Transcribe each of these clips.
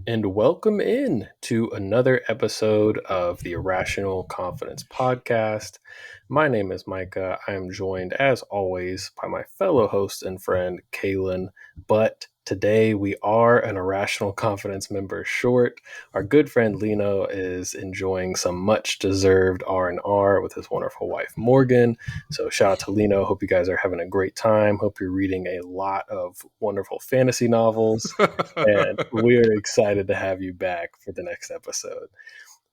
and welcome in to another episode of the Irrational Confidence Podcast. My name is Micah. I am joined, as always, by my fellow host and friend, Caelan. But today we are an Irrational Confidence member short. Our good friend Lino is enjoying some much-deserved R&R with his wonderful wife, Morgan. So shout out to Lino. Hope you guys are having a great time. Hope you're reading a lot of wonderful fantasy novels and we are excited to have you back for the next episode.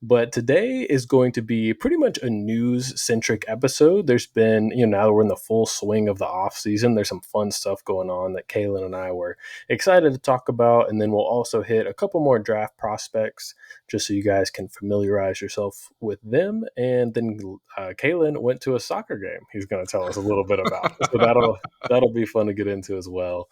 But today is going to be pretty much a news centric episode. There's been, now that we're in the full swing of the off season, there's some fun stuff going on that Caelan and I were excited to talk about. And then we'll also hit a couple more draft prospects just so you guys can familiarize yourself with them. And then Caelan went to a soccer game he's going to tell us a little bit about. So that'll be fun to get into as well.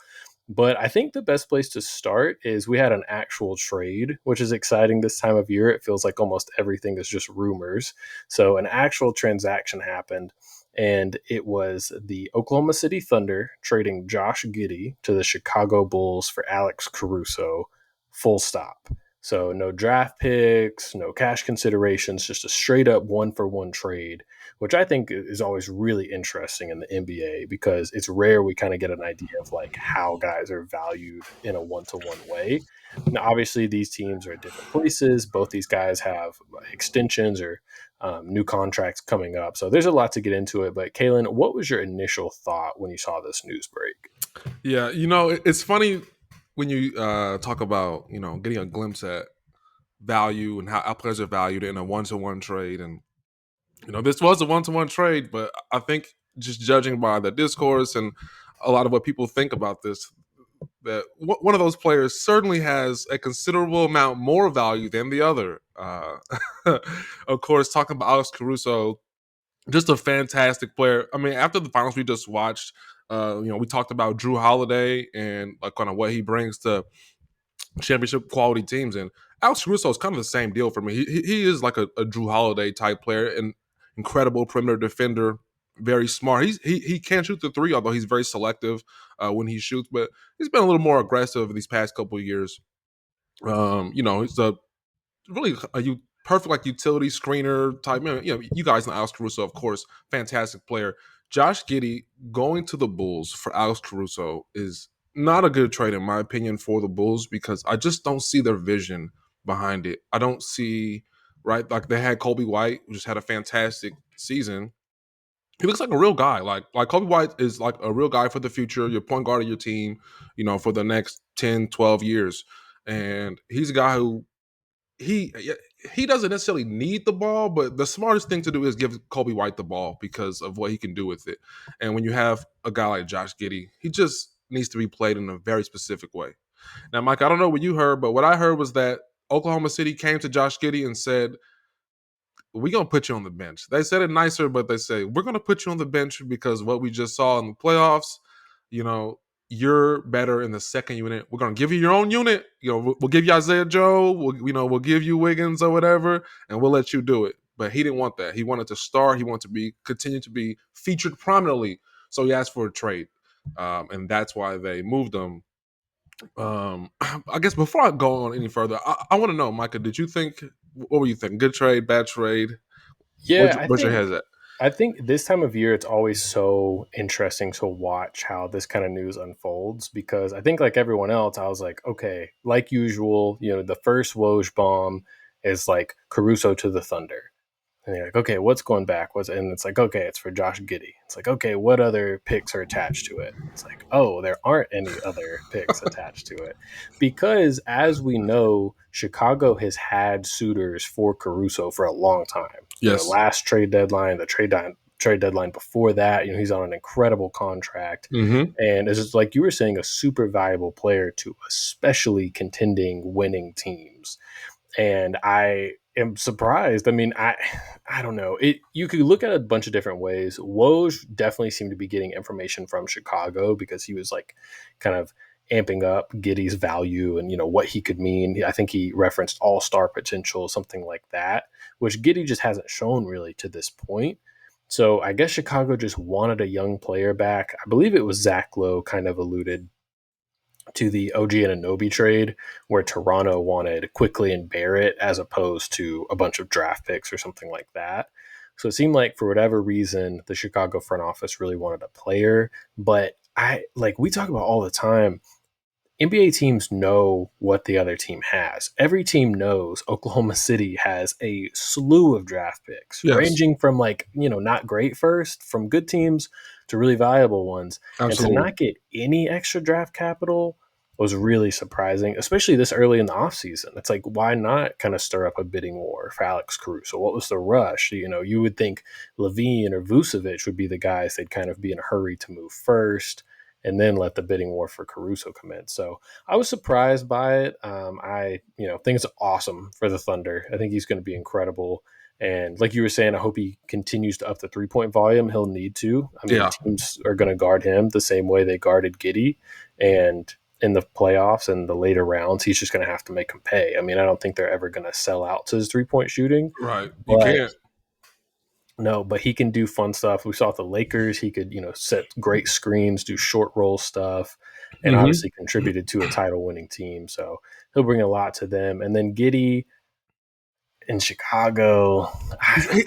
But I think the best place to start is we had an actual trade, which is exciting this time of year. It feels like almost everything is just rumors. So an actual transaction happened, and it was the Oklahoma City Thunder trading Josh Giddey to the Chicago Bulls for Alex Caruso, full stop. So no draft picks, no cash considerations, just a straight up one for one trade, which I think is always really interesting in the NBA because it's rare we kind of get an idea of like how guys are valued in a one to one way. Now, obviously, these teams are at different places. Both these guys have extensions or new contracts coming up. So there's a lot to get into it. But Caelan, what was your initial thought when you saw this news break? Yeah, it's funny when you talk about, getting a glimpse at value and how players are valued in a one-to-one trade. And, this was a one-to-one trade, but I think just judging by the discourse and a lot of what people think about this, that one of those players certainly has a considerable amount more value than the other. Of course, talking about Alex Caruso, just a fantastic player. I mean, after the finals we just watched, we talked about Drew Holiday and like kind of what he brings to championship quality teams. And Alex Caruso is kind of the same deal for me. He is like a Drew Holiday type player, an incredible perimeter defender, very smart. He can shoot the three, although he's very selective when he shoots. But he's been a little more aggressive these past couple of years. He's a really perfect like utility screener type. You guys know Alex Caruso, of course, fantastic player. Josh Giddey going to the Bulls for Alex Caruso is not a good trade in my opinion for the Bulls because I just don't see their vision behind it. I don't see like they had Kobe White, who just had a fantastic season. He looks like a real guy. Like Kobe White is like a real guy for the future, your point guard of your team, for the next 10, 12 years. And he's a guy who he he doesn't necessarily need the ball, but the smartest thing to do is give Kobe White the ball because of what he can do with it. And when you have a guy like Josh Giddey, he just needs to be played in a very specific way. Now, Mike, I don't know what you heard, but what I heard was that Oklahoma City came to Josh Giddey and said, "We're gonna put you on the bench." They said it nicer, but they say, "We're gonna put you on the bench because what we just saw in the playoffs, you know, you're better in the second unit. We're gonna give you your own unit. We'll give you Isaiah Joe. We'll give you Wiggins or whatever, and we'll let you do it." But he didn't want that. He wanted to start. He wanted to continue to be featured prominently. So he asked for a trade, and that's why they moved him. I guess before I go on any further, I want to know, Micah, did you think? What were you thinking? Good trade, bad trade? Yeah, I Where's your think head at? I think this time of year it's always so interesting to watch how this kind of news unfolds because I think like everyone else, I was like, okay, like usual, the first Woj bomb is like Caruso to the Thunder. And you're like, okay, what's going back? And it's like, okay, it's for Josh Giddey. It's like, okay, what other picks are attached to it? It's like, oh, there aren't any other picks attached to it. Because as we know, Chicago has had suitors for Caruso for a long time. Yes. Last trade deadline, the trade deadline before that, he's on an incredible contract. Mm-hmm. And it's just like you were saying, a super valuable player to especially contending winning teams. And I am surprised. I mean, I don't know. You could look at a bunch of different ways. Woj definitely seemed to be getting information from Chicago because he was like kind of amping up Giddey's value and what he could mean. I think he referenced all-star potential, something like that, which Giddey just hasn't shown really to this point. So I guess Chicago just wanted a young player back. I believe it was Zach Lowe kind of alluded to the OG Anunoby trade, where Toronto wanted Quickly and Barrett as opposed to a bunch of draft picks or something like that. So it seemed like for whatever reason, the Chicago front office really wanted a player. But we talk about all the time, NBA teams know what the other team has. Every team knows Oklahoma City has a slew of draft picks, Yes, ranging from not great first, from good teams to really valuable ones. And to absolutely. not get any extra draft capital was really surprising, especially this early in the offseason. It's like, why not kind of stir up a bidding war for Alex Caruso? What was the rush? You would think Levine or Vucevic would be the guys they'd kind of be in a hurry to move first and then let the bidding war for Caruso commence. So I was surprised by it. I think it's awesome for the Thunder. I think he's going to be incredible. And like you were saying, I hope he continues to up the 3-point volume. He'll need to. I mean, Yeah, teams are going to guard him the same way they guarded Giddey. And in the playoffs and the later rounds, he's just going to have to make him pay. I mean, I don't think they're ever going to sell out to his 3-point shooting, right. You but can't. no, but he can do fun stuff. We saw at the Lakers, he could, set great screens, do short roll stuff, and Mm-hmm. obviously contributed to a title winning team. So he'll bring a lot to them. And then Giddey in Chicago.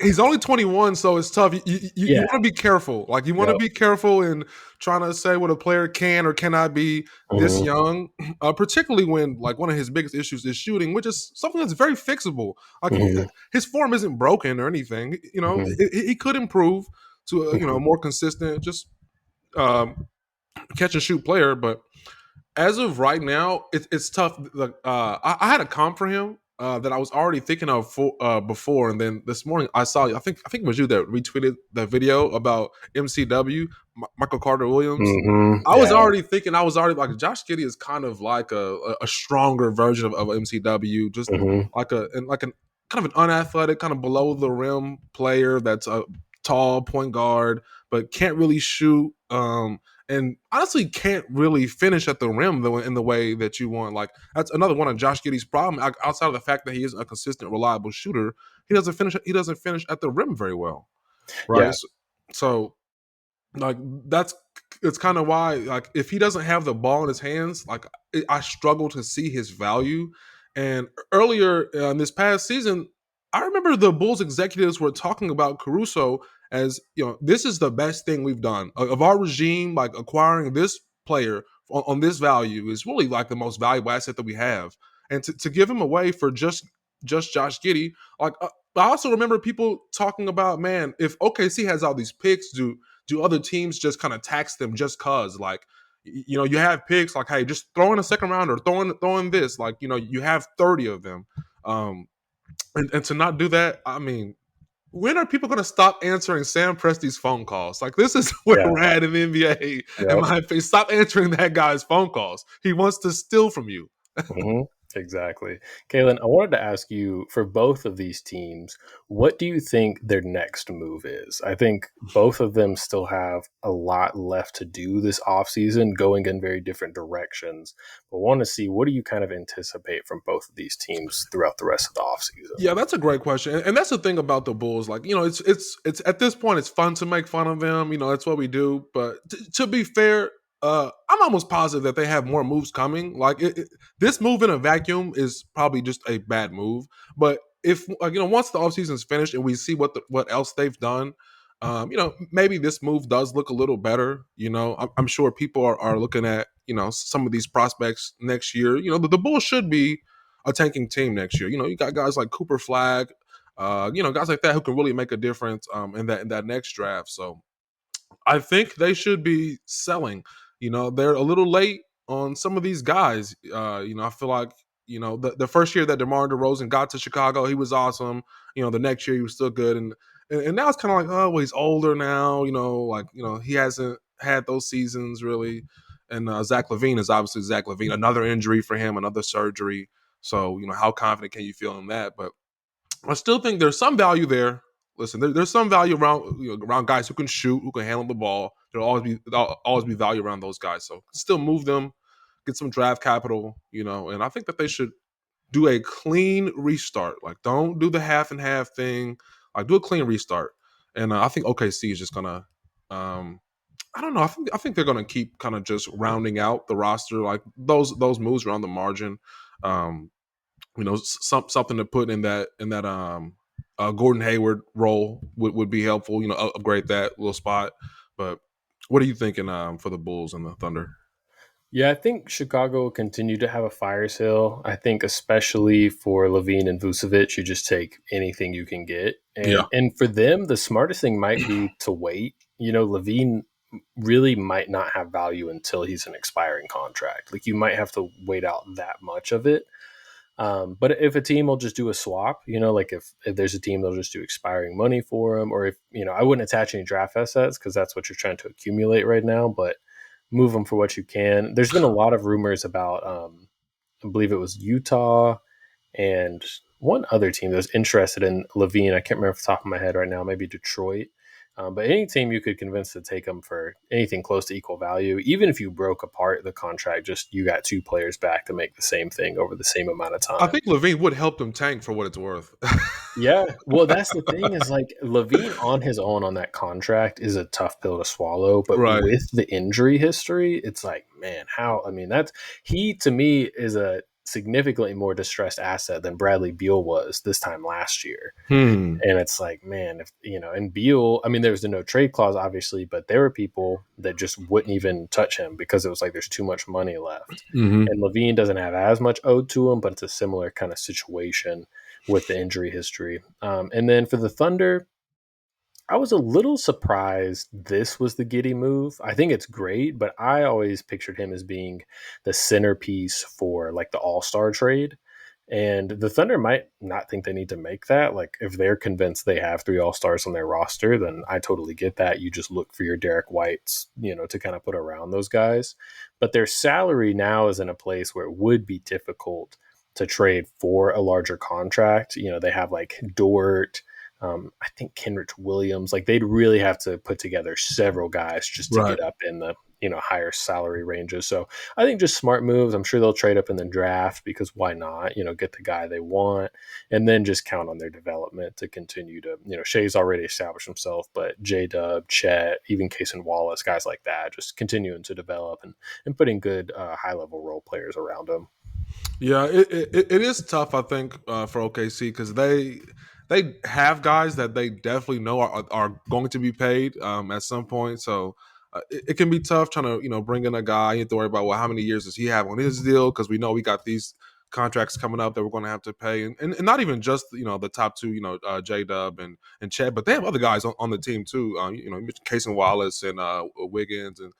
He's only 21, so it's tough. You Yeah. want to be careful. Like, you want to Yep. be careful in trying to say what a player can or cannot be this Mm-hmm. young, particularly when, like, one of his biggest issues is shooting, which is something that's very fixable. Like, Mm-hmm. his form isn't broken or anything. Mm-hmm. He could improve to a, Mm-hmm. more consistent, just um, catch and shoot player, but as of right now, it's tough. Like, I had a comp for him that I was already thinking of before, and then this morning I saw. I think it was you that retweeted the video about MCW, Michael Carter Williams. Mm-hmm. I was Yeah. already thinking. I was already like, Josh Giddey is kind of like a stronger version of MCW, just Mm-hmm. like an kind of an unathletic, kind of below the rim player that's a tall point guard, but can't really shoot. And honestly can't really finish at the rim though in the way that you want. Like, that's another one of Josh Giddey's problem. Outside of the fact that he isn't a consistent, reliable shooter, he doesn't finish. He doesn't finish at the rim very well, right? Yeah. So like, that's it's kind of why, like, if he doesn't have the ball in his hands, like, I struggle to see his value. And earlier in this past season, I remember the Bulls executives were talking about Caruso as, this is the best thing we've done of our regime. Like, acquiring this player on this value is really like the most valuable asset that we have, and to give him away for just Josh Giddey, like, I also remember people talking about, man, if OKC has all these picks, do other teams just kind of tax them just cause, like, you have picks, like, hey, just throw in a second round or throw in this, like, you have 30 of them. Um and to not do that, I mean, when are people going to stop answering Sam Presti's phone calls? Like, this is where Yeah. we're at in the NBA. In Yep. my opinion, stop answering that guy's phone calls. He wants to steal from you. Mm-hmm. Exactly. Caelan, I wanted to ask you, for both of these teams, what do you think their next move is? I think both of them still have a lot left to do this offseason, going in very different directions. But want to see, what do you kind of anticipate from both of these teams throughout the rest of the offseason? Yeah, that's a great question, and that's the thing about the Bulls. Like, it's at this point, it's fun to make fun of them. That's what we do. But to be fair, I'm almost positive that they have more moves coming. Like, this move in a vacuum is probably just a bad move. But if, like, once the offseason is finished and we see what else they've done, maybe this move does look a little better. I'm sure people are looking at, some of these prospects next year. The Bulls should be a tanking team next year. You got guys like Cooper Flag, guys like that who can really make a difference in that next draft. So I think they should be selling. They're a little late on some of these guys. I feel like, the first year that DeMar DeRozan got to Chicago, he was awesome. The next year he was still good, and now it's kind of like, oh, well, he's older now. He hasn't had those seasons really. And Zach LaVine is obviously Zach LaVine. Another injury for him, another surgery. So, how confident can you feel in that? But I still think there's some value there. Listen, there's some value around, around guys who can shoot, who can handle the ball. There'll always be value around those guys. So still move them, get some draft capital, and I think that they should do a clean restart. Like, don't do the half and half thing. Like, do a clean restart. And I think OKC is just gonna um, I don't know. I think they're going to keep kind of just rounding out the roster, like those moves around the margin. Um, something to put in that Gordon Hayward role would be helpful. Upgrade that little spot. But what are you thinking for the Bulls and the Thunder? Yeah, I think Chicago will continue to have a fire sale. I think especially for Levine and Vucevic, you just take anything you can get. Yeah. And for them, the smartest thing might be to wait. Levine really might not have value until he's an expiring contract. Like you might have to wait out that much of it. But if a team will just do a swap, like if there's a team they'll just do expiring money for him, or if I wouldn't attach any draft assets because that's what you're trying to accumulate right now. But move them for what you can. There's been a lot of rumors about, I believe it was Utah and one other team that was interested in Levine. I can't remember off the top of my head right now, maybe Detroit. But any team you could convince to take them for anything close to equal value, even if you broke apart the contract, just you got two players back to make the same thing over the same amount of I time. think Levine would help them tank for what it's worth. Yeah, well, that's the thing is like Levine on his own on that contract is a tough pill to swallow, but Right. with the injury history, it's like, man, how? I mean, that's he to me is a significantly more distressed asset than Bradley Beal was this time last year. Hmm. And it's like, man, if and Beal, I mean, there was the no trade clause, obviously, but there were people that just wouldn't even touch him because it was like there's too much money left. Hmm. And Levine doesn't have as much owed to him, but it's a similar kind of situation with the injury history. And then for the Thunder, I was a little surprised this was the Giddey move. I think it's great, but I always pictured him as being the centerpiece for like the All Star trade. And the Thunder might not think they need to make that. Like, if they're convinced they have three All Stars on their roster, then I totally get that. You just look for your Derek Whites, to kind of put around those guys. But their salary now is in a place where it would be difficult to trade for a larger contract. They have like Dort, I think Kenrich Williams. Like, they'd really have to put together several guys just to Right. get up in the higher salary ranges. So I think just smart moves. I'm sure they'll trade up in the draft because why not? Get the guy they want, and then just count on their development to continue to. Shea's already established himself, but J Dub, Chet, even Cason Wallace, guys like that, just continuing to develop and putting good high level role players around them. Yeah, it is tough, I think, for OKC because they have guys that they definitely know are going to be paid at some point. So it can be tough trying to bring in a guy. You have to worry about, well, how many years does he have on his deal? Because we know we got these contracts coming up that we're going to have to pay, and not even just the top two, J Dub and Chet, but they have other guys on the team too. Cason Wallace and Wiggins and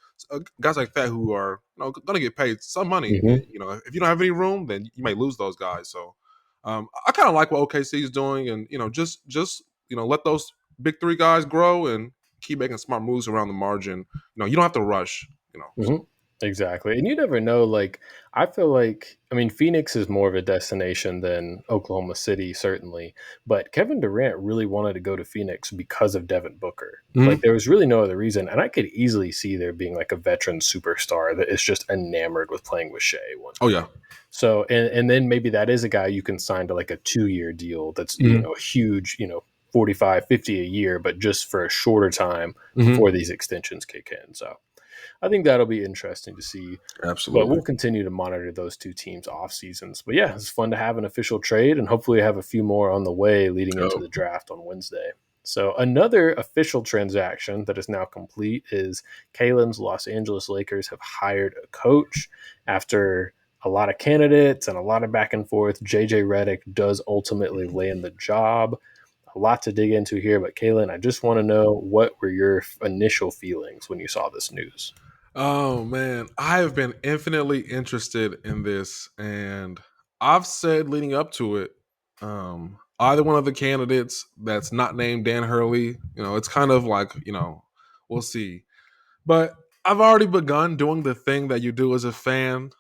guys like that who are going to get paid some money. Mm-hmm. If you don't have any room, then you may lose those guys. So I kind of like what OKC is doing, and just let those big three guys grow and keep making smart moves around the margin. You don't have to rush. Mm-hmm. So Exactly. And you never know. Like, I feel like, I mean, Phoenix is more of a destination than Oklahoma City, certainly. But Kevin Durant really wanted to go to Phoenix because of Devin Booker. Like, Mhm. there was really no other reason. And I could easily see there being like a veteran superstar that is just enamored with playing with Shea one Oh day. yeah. So, and then maybe that is a guy you can sign to like a 2 year deal that's, Mhm. a huge, 45, 50 a year, but just for a shorter time Mhm. before these extensions kick in. So, I think that'll be interesting to see. But Absolutely. we'll continue to monitor those two teams off seasons. But yeah, it's fun to have an official trade and hopefully have a few more on the way leading into Oh. the draft on Wednesday. So another official transaction that is now complete is Caelan's Los Angeles Lakers have hired a coach after a lot of candidates and a lot of back and forth. JJ Redick does ultimately land the job. A lot to dig into here, but Caelan, I just want to know, what were your initial feelings when you saw this news? Oh man, I have been infinitely interested in this, and I've said leading up to it, either one of the candidates that's not named Dan Hurley, it's kind of like we'll see. But I've already begun doing the thing that you do as a fan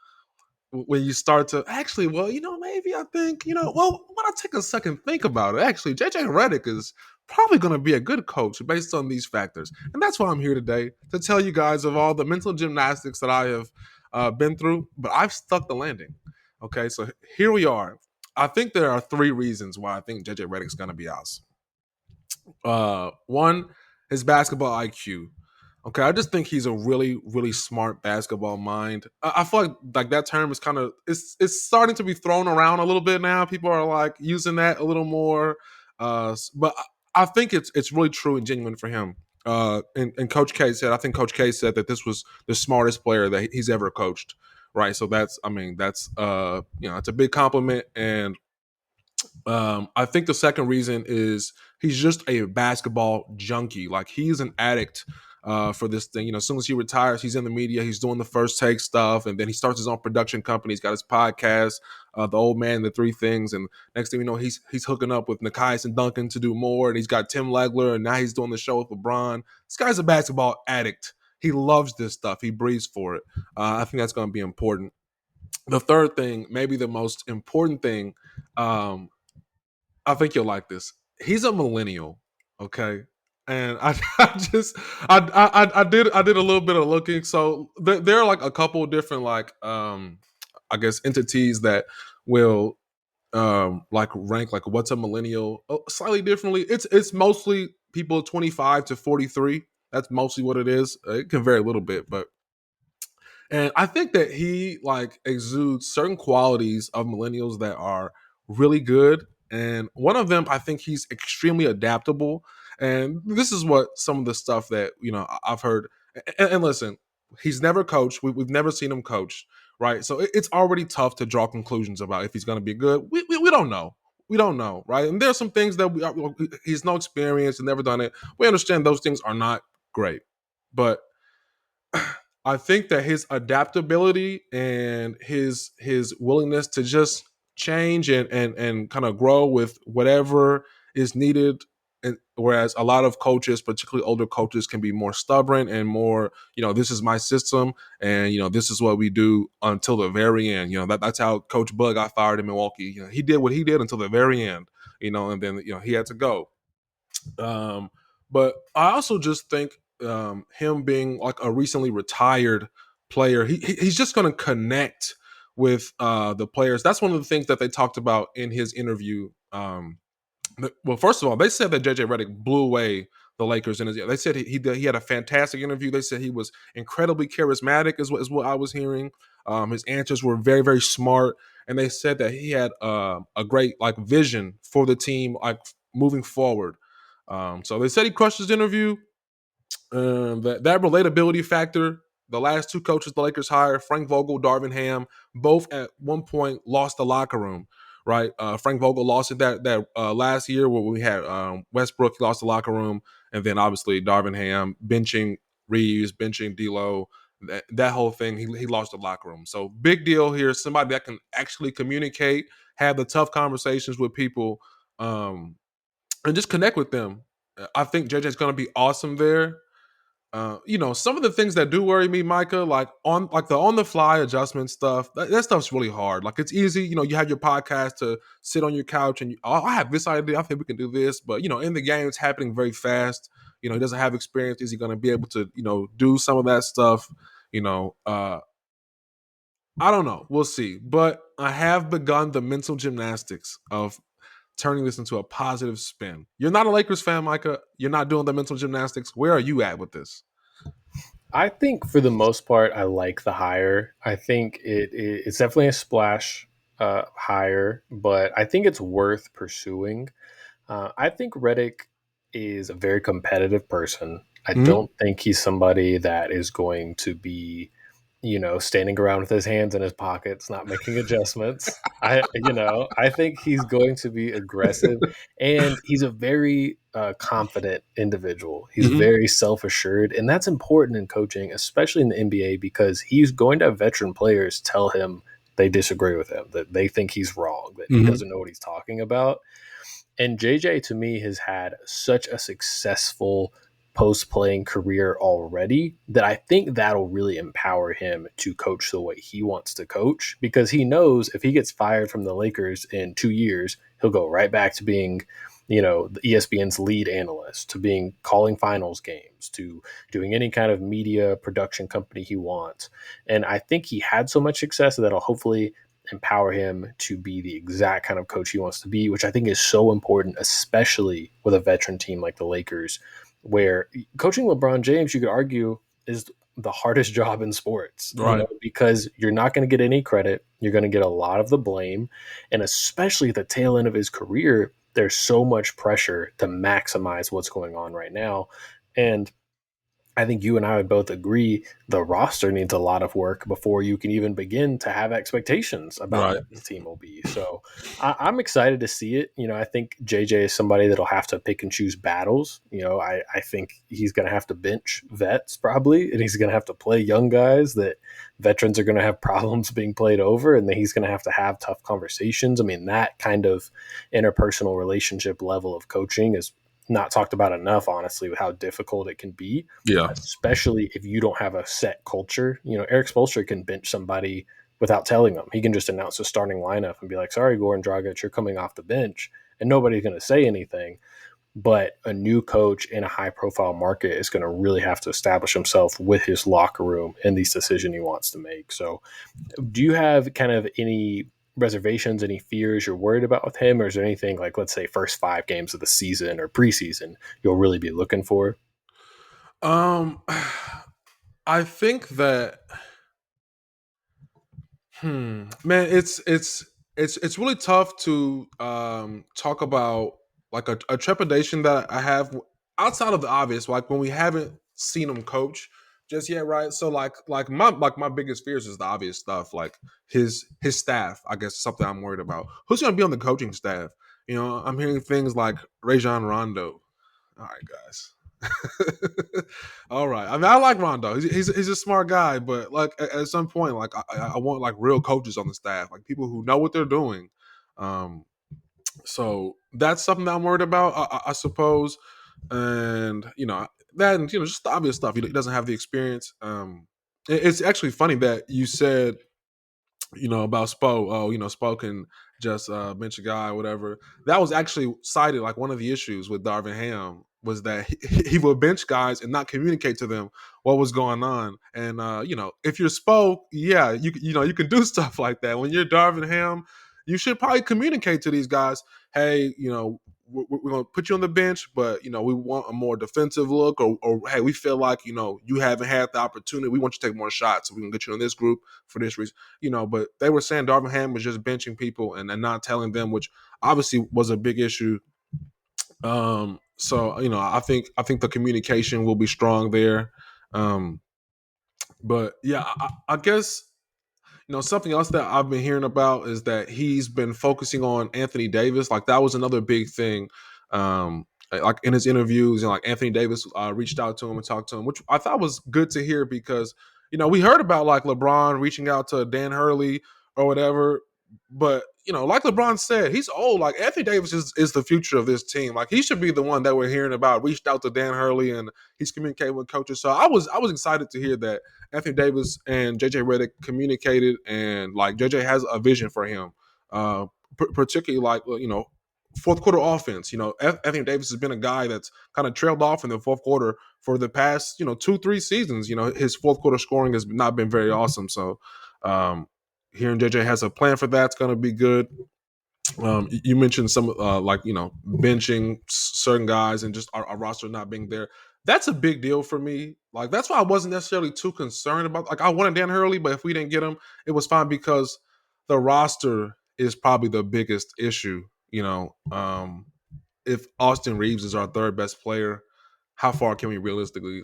when you start to actually, well, maybe I think, well, when I take a second think about it, actually, JJ Redick is probably going to be a good coach based on these factors. And that's why I'm here today to tell you guys of all the mental gymnastics that I have been through, but I've stuck the landing. Okay, so here we are. I think there are three reasons why I think JJ Redick's going to be out. One, his basketball IQ. Okay, I just think he's a really, really smart basketball mind. I feel like that term is kind of it's starting to be thrown around a little bit now. People are like using that a little more, but I think it's really true and genuine for him. And Coach K said, I think Coach K said that this was the smartest player that he's ever coached. Right, so that's, I mean, that's it's a big compliment, and I think the second reason is he's just a basketball junkie. Like, he's an addict for this thing. You know, as soon as he retires, he's in the media. He's doing the first take stuff, and then he starts his own production company. He's got his podcast, The Old Man, and the Three Things. And next thing you know, he's hooking up with Nikias and Duncan to do more. And he's got Tim Legler, and now he's doing the show with LeBron. This guy's a basketball addict. He loves this stuff. He breathes for it. I think that's going to be important. The third thing, maybe the most important thing, um, I think you'll like this. He's a millennial, okay, and I just I did a little bit of looking. So there are like a couple different like I guess entities that will like rank like what's a millennial slightly differently. It's mostly people 25 to 43. That's mostly what it is. It can vary a little bit, but and I think that he like exudes certain qualities of millennials that are really good. And one of them, I think he's extremely adaptable. And this is what some of the stuff that, I've heard. And listen, he's never coached. We've never seen him coach, right? So it's already tough to draw conclusions about if he's going to be good. We don't know. We don't know, right? And there's some things that he's no experience and never done it. We understand those things are not great. But I think that his adaptability and his willingness to just change and kind of grow with whatever is needed. And whereas a lot of coaches, particularly older coaches, can be more stubborn and more, this is my system, and this is what we do until the very end. That's how Coach Bud got fired in Milwaukee. He did what he did until the very end. And then he had to go. But I also just think him being like a recently retired player, he's just going to connect with the players. That's one of the things that they talked about in his interview. Well, first of all, they said that JJ Redick blew away the Lakers in his. They said he had a fantastic interview. They said he was incredibly charismatic, is what I was hearing. His answers were very, very smart, and they said that he had a great like vision for the team, like moving forward. So they said he crushed his interview. That relatability factor. The last two coaches the Lakers hired, Frank Vogel, Darvin Ham, both at one point lost the locker room. Right, Frank Vogel lost it that last year where we had Westbrook, he lost the locker room, and then obviously Darvin Ham benching Reeves, benching D'Lo, that whole thing. He lost the locker room. So big deal here. Somebody that can actually communicate, have the tough conversations with people, and just connect with them. I think JJ is going to be awesome there. Some of the things that do worry me, Micah, like the on the fly adjustment stuff. That stuff's really hard. Like, it's easy. You have your podcast to sit on your couch and I have this idea. I think we can do this, but in the game, it's happening very fast. He doesn't have experience. Is he going to be able to do some of that stuff? I don't know. We'll see. But I have begun the mental gymnastics of turning this into a positive spin. You're not a Lakers fan, Micah. You're not doing the mental gymnastics. Where are you at with this? I think for the most part, I like the hire. I think it's definitely a splash hire, but I think it's worth pursuing. I think Redick is a very competitive person. I Mm-hmm. don't think he's somebody that is going to be, standing around with his hands in his pockets, not making adjustments. I think he's going to be aggressive, and he's a very confident individual. He's Mm-hmm. very self assured, and that's important in coaching, especially in the NBA, because he's going to have veteran players tell him they disagree with him, that they think he's wrong, that he Mm-hmm. doesn't know what he's talking about. And JJ to me has had such a successful post playing career already that I think that'll really empower him to coach the way he wants to coach, because he knows if he gets fired from the Lakers in 2 years, he'll go right back to being, the ESPN's lead analyst, to being calling finals games, to doing any kind of media production company he wants. And I think he had so much success that'll hopefully empower him to be the exact kind of coach he wants to be, which I think is so important, especially with a veteran team like the Lakers, where coaching LeBron James, you could argue, is the hardest job in sports, Right. because you're not going to get any credit. You're going to get a lot of the blame. And especially at the tail end of his career, there's so much pressure to maximize what's going on right now. And I think you and I would both agree the roster needs a lot of work before you can even begin to have expectations about Right. what this team will be. So I'm excited to see it. I think JJ is somebody that'll have to pick and choose battles. I think he's going to have to bench vets probably, and he's going to have to play young guys that veterans are going to have problems being played over, and then he's going to have tough conversations. I mean, that kind of interpersonal relationship level of coaching is not talked about enough, honestly, with how difficult it can be, Yeah. especially if you don't have a set culture. Eric Spoelstra can bench somebody without telling them. He can just announce the starting lineup and be like, sorry, Goran Dragic, you're coming off the bench, and nobody's going to say anything. But a new coach in a high profile market is going to really have to establish himself with his locker room and these decisions he wants to make. So do you have kind of any reservations, any fears you're worried about with him? Or is there anything like, let's say, first 5 games of the season or preseason you'll really be looking for? Um, I think that man, it's really tough to talk about like a trepidation that I have outside of the obvious, like when we haven't seen him coach just yet, right? So like my biggest fears is the obvious stuff, like his staff. I guess is something I'm worried about. Who's going to be on the coaching staff? I'm hearing things like Rajon Rondo. All right, guys. All right. I mean, I like Rondo. He's a smart guy, but like at some point, like I want like real coaches on the staff, like people who know what they're doing. Um, so that's something that I'm worried about, I suppose. And that, and just the obvious stuff. He doesn't have the experience. It's actually funny that you said about Spo. Oh, Spo can just bench a guy, or whatever. That was actually cited like one of the issues with Darvin Ham was that he would bench guys and not communicate to them what was going on. And if you're Spo, yeah, you can do stuff like that. When you're Darvin Ham, you should probably communicate to these guys, hey, we're going to put you on the bench, but we want a more defensive look, or hey, we feel like you haven't had the opportunity. We want you to take more shots, so we can get you in this group for this reason. But they were saying Darvin Ham was just benching people and not telling them, which obviously was a big issue. So I think the communication will be strong there. Um, but yeah, I guess something else that I've been hearing about is that he's been focusing on Anthony Davis. Like that was another big thing. Like in his interviews, and like Anthony Davis reached out to him and talked to him, which I thought was good to hear because we heard about like LeBron reaching out to Dan Hurley or whatever, but like LeBron said, he's old. Like Anthony Davis is the future of this team. Like he should be the one that we're hearing about. Reached out to Dan Hurley and he's communicating with coaches. So I was excited to hear that Anthony Davis and JJ Redick communicated, and like JJ has a vision for him, particularly like fourth quarter offense. Anthony Davis has been a guy that's kind of trailed off in the fourth quarter for the past 2-3 seasons. His fourth quarter scoring has not been very awesome. So hearing JJ has a plan for that's going to be good. You mentioned some benching certain guys and just our roster not being there. That's a big deal for me. Like that's why I wasn't necessarily too concerned about. Like I wanted Dan Hurley, but if we didn't get him, it was fine because the roster is probably the biggest issue. If Austin Reeves is our third best player, how far can we realistically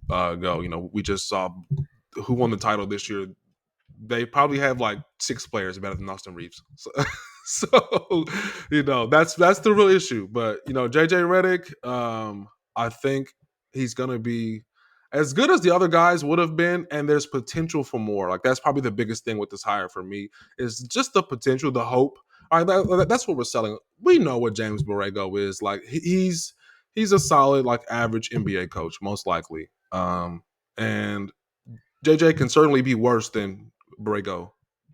go? We just saw who won the title this year. They probably have like 6 players better than Austin Reeves. So, that's the real issue. But JJ Redick, I think he's gonna be as good as the other guys would have been, and there's potential for more. Like that's probably the biggest thing with this hire for me is just the potential, the hope. All right, that's what we're selling. We know what James Borrego is like. He's a solid, like average NBA coach, most likely. And JJ can certainly be worse than Borrego,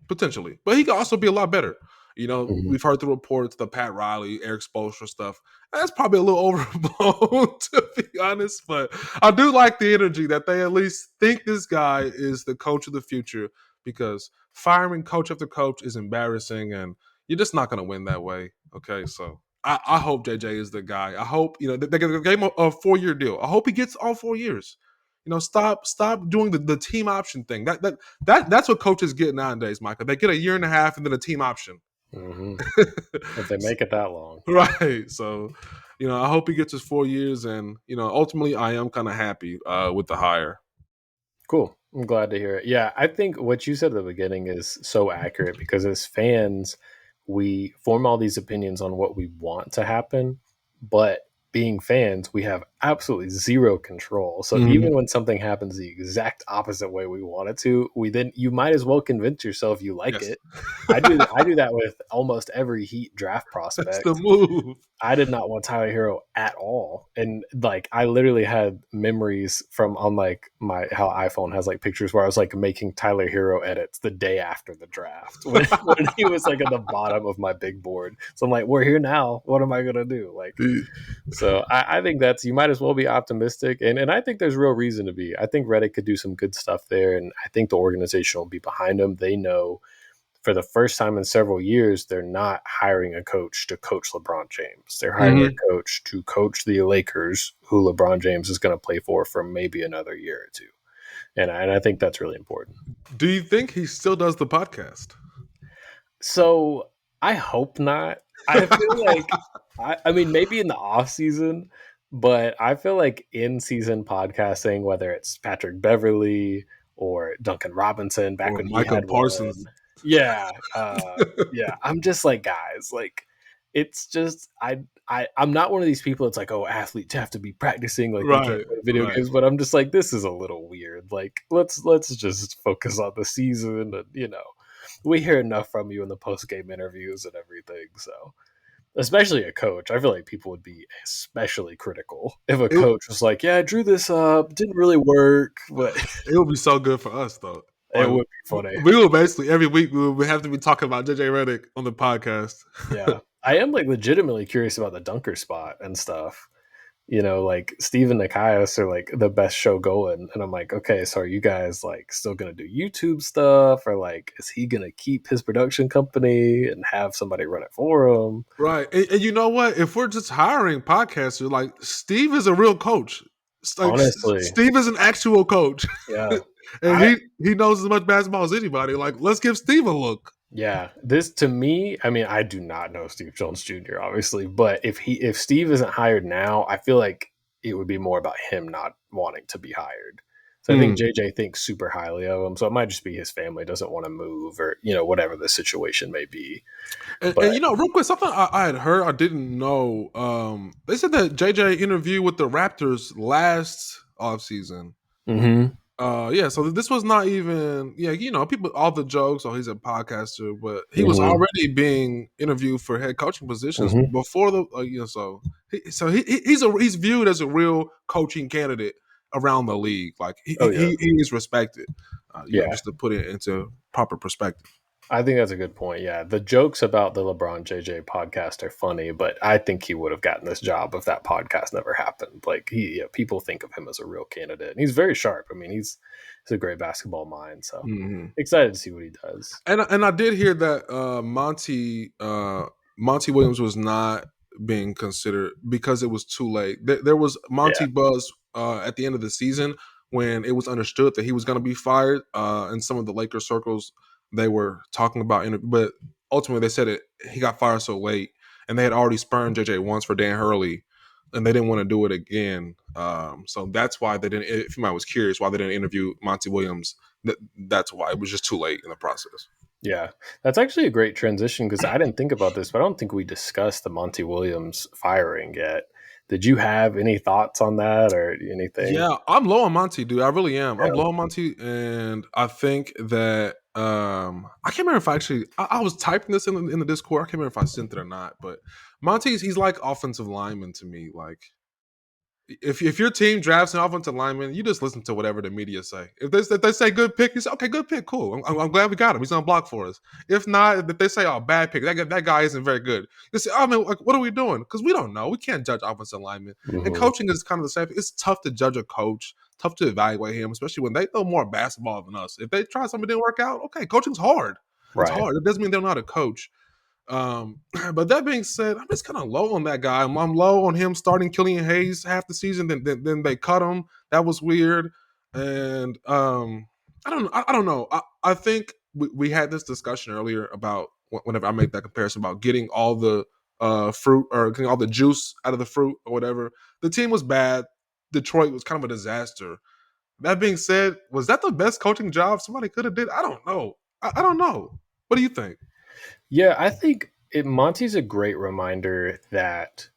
potentially, but he can also be a lot better. Mhm. We've heard the reports, the Pat Riley, Eric Spoelstra stuff. That's probably a little overblown, to be honest. But I do like the energy that they at least think this guy is the coach of the future, because firing coach after coach is embarrassing, and you're just not going to win that way. Okay, so I hope JJ is the guy. I hope they gave him a 4-year deal. I hope he gets all 4 years. Stop doing the team option thing. That's what coaches get nowadays, Michael. They get a year and a half and then a team option. Mm-hmm. If they make it that long, right? So, I hope he gets his 4 years, and ultimately, I am kind of happy with the hire. Cool. I'm glad to hear it. Yeah, I think what you said at the beginning is so accurate because as fans, we form all these opinions on what we want to happen, but being fans, we have absolutely zero control. So even when something happens the exact opposite way we want it to, you might as well convince yourself you like Yes. it. I do that with almost every Heat draft That's the prospect. move. I did not want Tyler Hero at all. And like I literally had memories from on like how iPhone has like pictures where I was like making Tyler Hero edits the day after the draft when he was like at the bottom of my big board. So I'm like, we're here now. What am I gonna do? Like so I think you might as well be optimistic and I think there's real reason to be. I think Redick could do some good stuff there and I think the organization will be behind him. They know for the first time in several years, they're not hiring a coach to coach LeBron James. They're hiring a coach to coach the Lakers, who LeBron James is going to play for maybe another year or two. And I think that's really important. Do you think he still does the podcast? So I hope not. I feel like, I mean, maybe in the off season, but I feel like in season podcasting, whether it's Patrick Beverly or Duncan Robinson back Or when he Micah had Parsons? one. Yeah. Yeah. I'm just like, guys, like, it's just, I'm not one of these people that's like, oh, athletes have to be practicing, like they can't Right, play video games, but I'm just like, this is a little weird. Like, let's just focus on the season and, we hear enough from you in the post game interviews and everything. So, especially a coach, I feel like people would be especially critical if a coach was like, "Yeah, I drew this up, didn't really work," but it would be so good for us, though. it Like, would be funny. we will basically every week we would have to be talking about JJ Redick on the podcast. Yeah, I am like legitimately curious about the dunker spot and stuff. Like Steve and Nikias are like the best show going. And I'm like, okay, so are you guys like still going to do YouTube stuff? Or like, is he going to keep his production company and have somebody run it for him? Right. And you know what? If we're just hiring podcasters, like Steve is a real coach. Like, Honestly. Steve is an actual coach. Yeah. And he knows as much basketball as anybody. Like, let's give Steve a look. Yeah, this to me, I mean, I do not know Steve Jones Jr. obviously, but if Steve isn't hired now, I feel like it would be more about him not wanting to be hired. So I think JJ thinks super highly of him. So it might just be his family doesn't want to move or whatever the situation may be. And real quick, something I had heard I didn't know. They said that JJ interviewed with the Raptors last offseason. Mm-hmm. Yeah, so this was not even people all the jokes. Oh, he's a podcaster, but he was Mm-hmm. already being interviewed for head coaching positions Mm-hmm. before the so he's viewed as a real coaching candidate around the league. Like he is respected. Just to put it into proper perspective. I think that's a good point. Yeah, the jokes about the LeBron JJ podcast are funny, but I think he would have gotten this job if that podcast never happened. Like people think of him as a real candidate, and he's very sharp. I mean, he's a great basketball mind. So excited to see what he does. And I did hear that Monty Williams was not being considered because it was too late. There was Monty buzz at the end of the season when it was understood that he was going to be fired. In some of the Lakers circles, they were talking about but ultimately they said he got fired so late, and they had already spurned JJ once for Dan Hurley, and they didn't want to do it again. So that's why they didn't. If anybody was curious why they didn't interview Monty Williams, that's why it was just too late in the process. Yeah, that's actually a great transition because I didn't think about this, but I don't think we discussed the Monty Williams firing yet. Did you have any thoughts on that or anything? Yeah, I'm low on Monty, dude. I really am. I'm low on Monty, and I think that I can't remember if I was typing this in the Discord. I can't remember if I sent it or not, but he's like offensive lineman to me. Like if your team drafts an offensive lineman, you just listen to whatever the media say. If they say good pick, you say okay, good pick, cool. I'm glad we got him. He's gonna block for us. If not, if they say oh bad pick, that guy isn't very good. You say oh man, like, what are we doing? Because we don't know. We can't judge offensive linemen. And coaching is kind of the same. It's tough to judge a coach. Tough to evaluate him, especially when they know more basketball than us. If they try something that didn't work out, okay, coaching's hard. It's hard. It doesn't mean they're not a coach. But that being said, I'm just kind of low on that guy. I'm low on him starting Killian Hayes half the season. Then they cut him. That was weird. And I don't know. I think we had this discussion earlier about whenever I made that comparison about getting all the fruit or getting all the juice out of the fruit or whatever. The team was bad. Detroit was kind of a disaster. That being said, was that the best coaching job somebody could have did? I don't know. I don't know. What do you think? Yeah, I think Monty's a great reminder that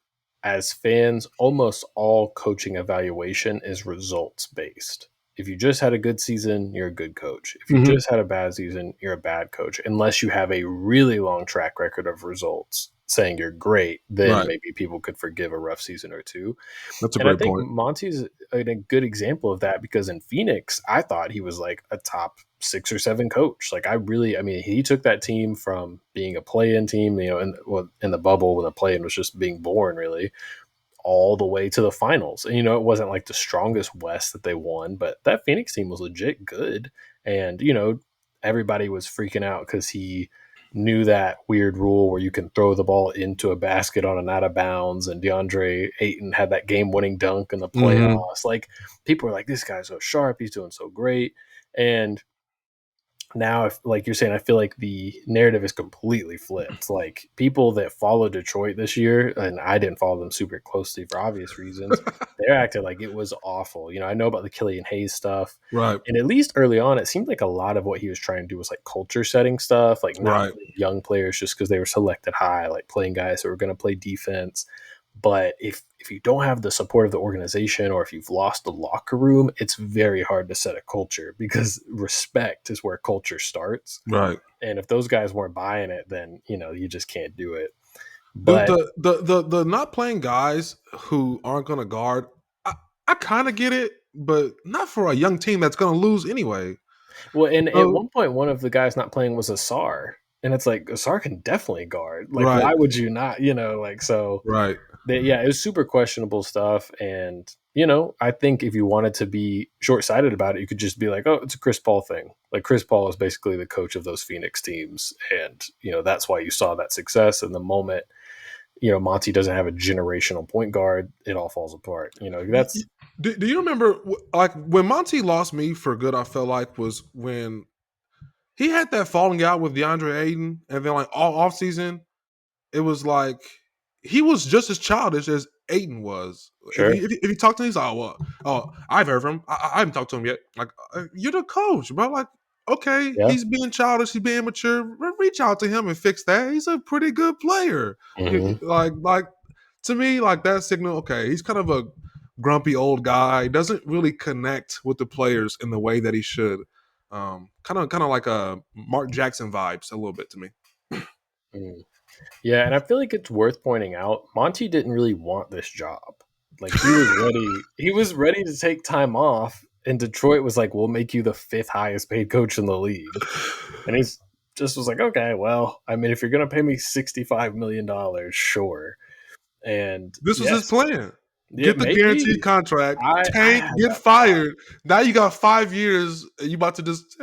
as fans, almost all coaching evaluation is results based. If you just had a good season, you're a good coach. If you Mm-hmm. just had a bad season, you're a bad coach. Unless you have a really long track record of results saying you're great, then Right. maybe people could forgive a rough season or two. That's a And I great think point. Monty's a good example of that because in Phoenix, I thought he was like a top 6 or 7 coach. Like I mean, he took that team from being a play-in team, in the bubble when the play-in was just being born, really, all the way to the finals. And it wasn't like the strongest West that they won, but that Phoenix team was legit good. And everybody was freaking out because he knew that weird rule where you can throw the ball into a basket on an out of bounds, and DeAndre Ayton had that game-winning dunk in the Mm-hmm. playoffs. Like, people were like, this guy's so sharp, he's doing so great. And now, if like you're saying, I feel like the narrative is completely flipped. Like, people that follow Detroit this year, and I didn't follow them super closely for obvious reasons, they're acting like it was awful. I know about the Killian Hayes stuff, Right. and at least early on, it seemed like a lot of what he was trying to do was like culture setting stuff, like not Right. play young players just because they were selected high, like playing guys who were going to play defense. But if you don't have the support of the organization, or if you've lost the locker room, it's very hard to set a culture because respect is where culture starts. Right. And if those guys weren't buying it, then you just can't do it. Dude, But the not playing guys who aren't gonna guard, I kind of get it, but not for a young team that's gonna lose anyway. well, and at So, one point, one of the guys not playing was Asar, and it's like Asar can definitely guard. Like, right. why would you not? Like so. Right. Yeah, it was super questionable stuff. And, I think if you wanted to be short sighted about it, you could just be like, oh, it's a Chris Paul thing. Like, Chris Paul is basically the coach of those Phoenix teams. And, that's why you saw that success. And the moment, Monty doesn't have a generational point guard, it all falls apart. That's Do you remember like when Monty lost me for good? I felt like was when he had that falling out with DeAndre Ayton, and then like all off season, it was like he was just as childish as Ayton was. sure. If you talk to him, he's like, oh, I've heard from him. I haven't talked to him yet. Like, you're the coach, bro. Like, okay, Yeah. he's being childish, he's being immature. Reach out to him and fix that. He's a pretty good player. Hmm. Like to me, like that signal. Okay, he's kind of a grumpy old guy. Doesn't really connect with the players in the way that he should. Kind of like a Mark Jackson vibes a little bit to me. Mm. Yeah. And I feel like it's worth pointing out Monty didn't really want this job. Like, he was ready to take time off. And Detroit was like, we'll make you the 5th highest paid coach in the league. And he's just was like, okay, well, I mean, if you're going to pay me $65 million, sure. And This was his yes, plan. yeah, Get the guaranteed maybe contract, I tank, had get that thought. fired. Now you got 5 years. And you about to just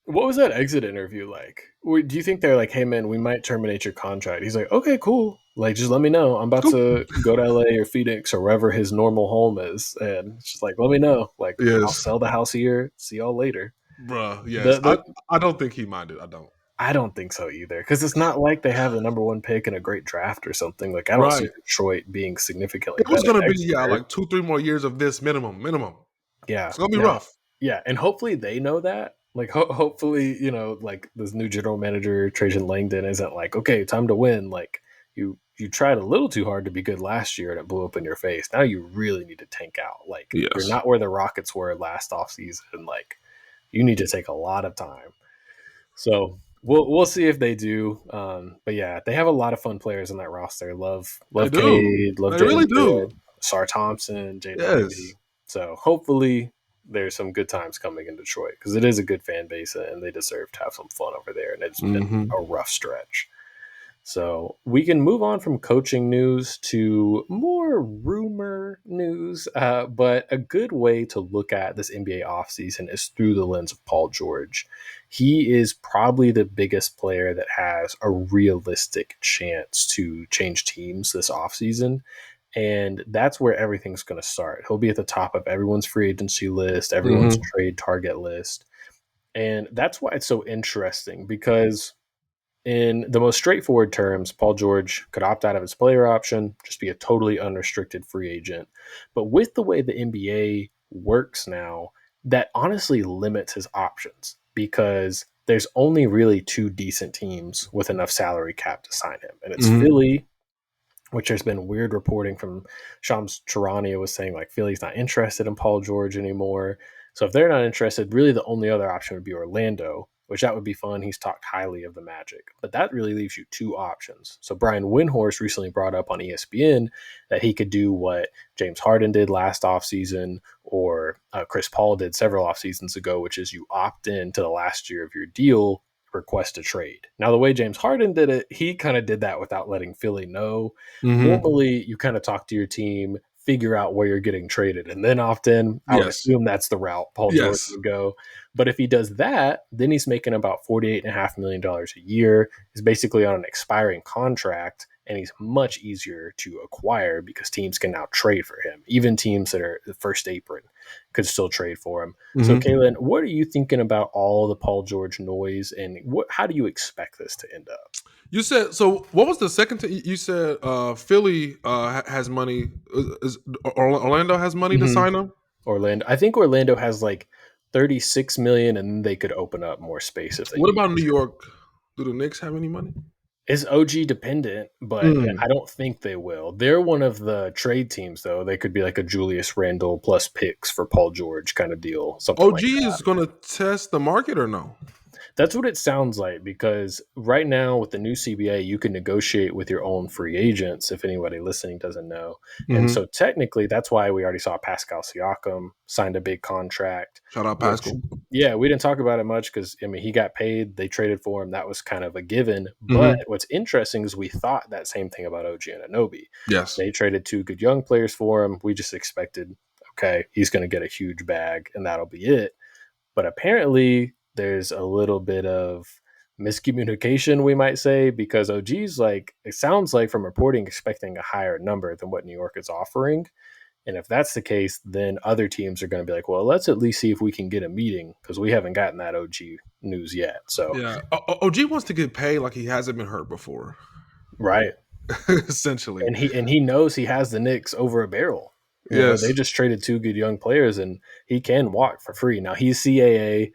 What was that exit interview like? Do you think they're like, hey, man, we might terminate your contract? He's like, okay, cool. Like, just let me know. I'm about cool. to go to LA or Phoenix or wherever his normal home is. And it's just like, let me know. Like, I'll Yes, sell the house here. See y'all later. bro. Yes, The I don't think he minded. I don't. I don't think so either, because it's not like they have the number one pick and a great draft or something. Like, I don't see Right. Detroit being significantly It was better gonna be next year. like 2-3 more years of this minimum. Yeah. It's gonna be Now, rough. yeah, and hopefully they know that. Like, hopefully, like this new general manager Trajan Langdon isn't like, okay, time to win. Like, you tried a little too hard to be good last year and it blew up in your face. Now you really need to tank out. Like, you're Yes. not where the Rockets were last offseason. Like, you need to take a lot of time. So we'll see if they do. But yeah, they have a lot of fun players on that roster. They Love do. Cade, love They Jalen really do. Duren, Sar Thompson, Jaden Yes. Ivey. So hopefully there's some good times coming in Detroit, because it is a good fan base and they deserve to have some fun over there. And it's been Mm-hmm. a rough stretch. So we can move on from coaching news to more rumor news, but a good way to look at this NBA offseason is through the lens of Paul George. He is probably the biggest player that has a realistic chance to change teams this offseason. And that's where everything's going to start. He'll be at the top of everyone's free agency list, everyone's Mm-hmm. trade target list. And that's why it's so interesting because in the most straightforward terms, Paul George could opt out of his player option, just be a totally unrestricted free agent. But with the way the NBA works now, that honestly limits his options because there's only really two decent teams with enough salary cap to sign him. And it's Mm-hmm. Philly, which there's been weird reporting from Shams Charania was saying like Philly's not interested in Paul George anymore. So if they're not interested, really the only other option would be Orlando, which that would be fun. He's talked highly of the Magic, but that really leaves you two options. So Brian Windhorst recently brought up on ESPN that he could do what James Harden did last offseason or Chris Paul did several off seasons ago, which is you opt in to the last year of your deal, request a trade. Now, the way James Harden did it, he kind of did that without letting Philly know. Mm-hmm. Normally, you kind of talk to your team, figure out where you're getting traded, and then often I would Yes. assume that's the route Paul George Yes. would go. But if he does that, then he's making about $48.5 million a year. He's basically on an expiring contract, and he's much easier to acquire because teams can now trade for him. Even teams that are the first apron could still trade for him. So, Mm-hmm. Caelan, what are you thinking about all the Paul George noise, and how do you expect this to end up? You said so. What was the second? You said Philly has money. Orlando has money to Mhm. sign him? Orlando. I think Orlando has like 36 million, and they could open up more space if they What need about to. New York? Do the Knicks have any money? It's OG dependent, but I Mm. don't think they will. They're one of the trade teams, though. They could be like a Julius Randle plus picks for Paul George kind of deal, something like OG that. is going to test the market or no? That's what it sounds like because right now with the new CBA, you can negotiate with your own free agents if anybody listening doesn't know. And Mm-hmm. so technically, that's why we already saw Pascal Siakam signed a big contract, Shout out which, Pascal. yeah, we didn't talk about it much because, I mean, he got paid, they traded for him. That was kind of a given. But Mm-hmm. what's interesting is we thought that same thing about OG Anunoby. Yes. They traded two good young players for him. We just expected, okay, he's going to get a huge bag and that'll be it. But apparently, there's a little bit of miscommunication, we might say, because OG's like, it sounds like from reporting, expecting a higher number than what New York is offering. And if that's the case, then other teams are going to be like, well, let's at least see if we can get a meeting because we haven't gotten that OG news yet. So, Yeah. OG wants to get paid like he hasn't been hurt before. right. Essentially. And he knows he has the Knicks over a barrel. You know, they Yes. just traded two good young players and he can walk for free. Now he's CAA.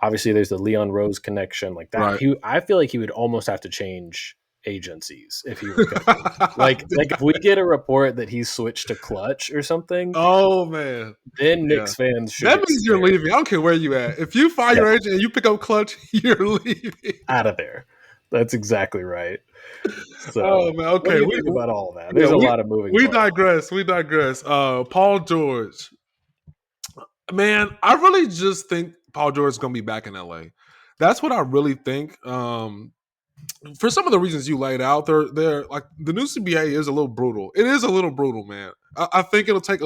Obviously, there's the Leon Rose connection like that. Right. I feel like he would almost have to change agencies if he was going to. Like if we get a report that he's switched to Clutch or something, Oh man. then Yeah. Knicks fans should That get means you're scared. leaving. I don't care where you at. If you fire Yeah, your agent and you pick up Clutch, you're leaving. out of there. That's exactly right. So, Oh man. what do Okay. you think about all that? Yeah, There's a lot of moving we parts. digress. We digress. Paul George. Man, I really just think Paul George is gonna be back in LA. That's what I really think. For some of the reasons you laid out, they're like the new CBA is a little brutal. It is a little brutal, man. I think it'll take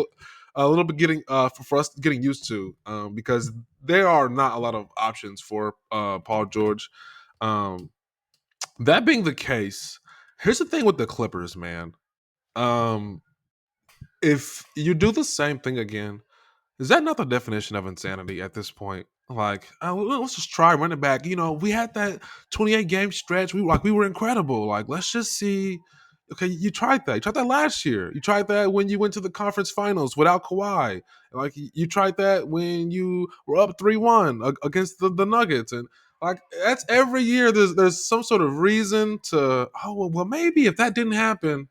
a little bit getting for us getting used to because there are not a lot of options for Paul George. Um, that being the case, here's the thing with the Clippers, man. Um, if you do the same thing again, is that not the definition of insanity at this point? Like, let's just try run it back. You know, we had that 28 game stretch. We were incredible. Like, let's just see. Okay, you tried that. You tried that last year. You tried that when you went to the conference finals without Kawhi. Like, you tried that when you were up 3-1 against the Nuggets. And like, that's every year. There's some sort of reason to. Oh well, maybe if that didn't happen.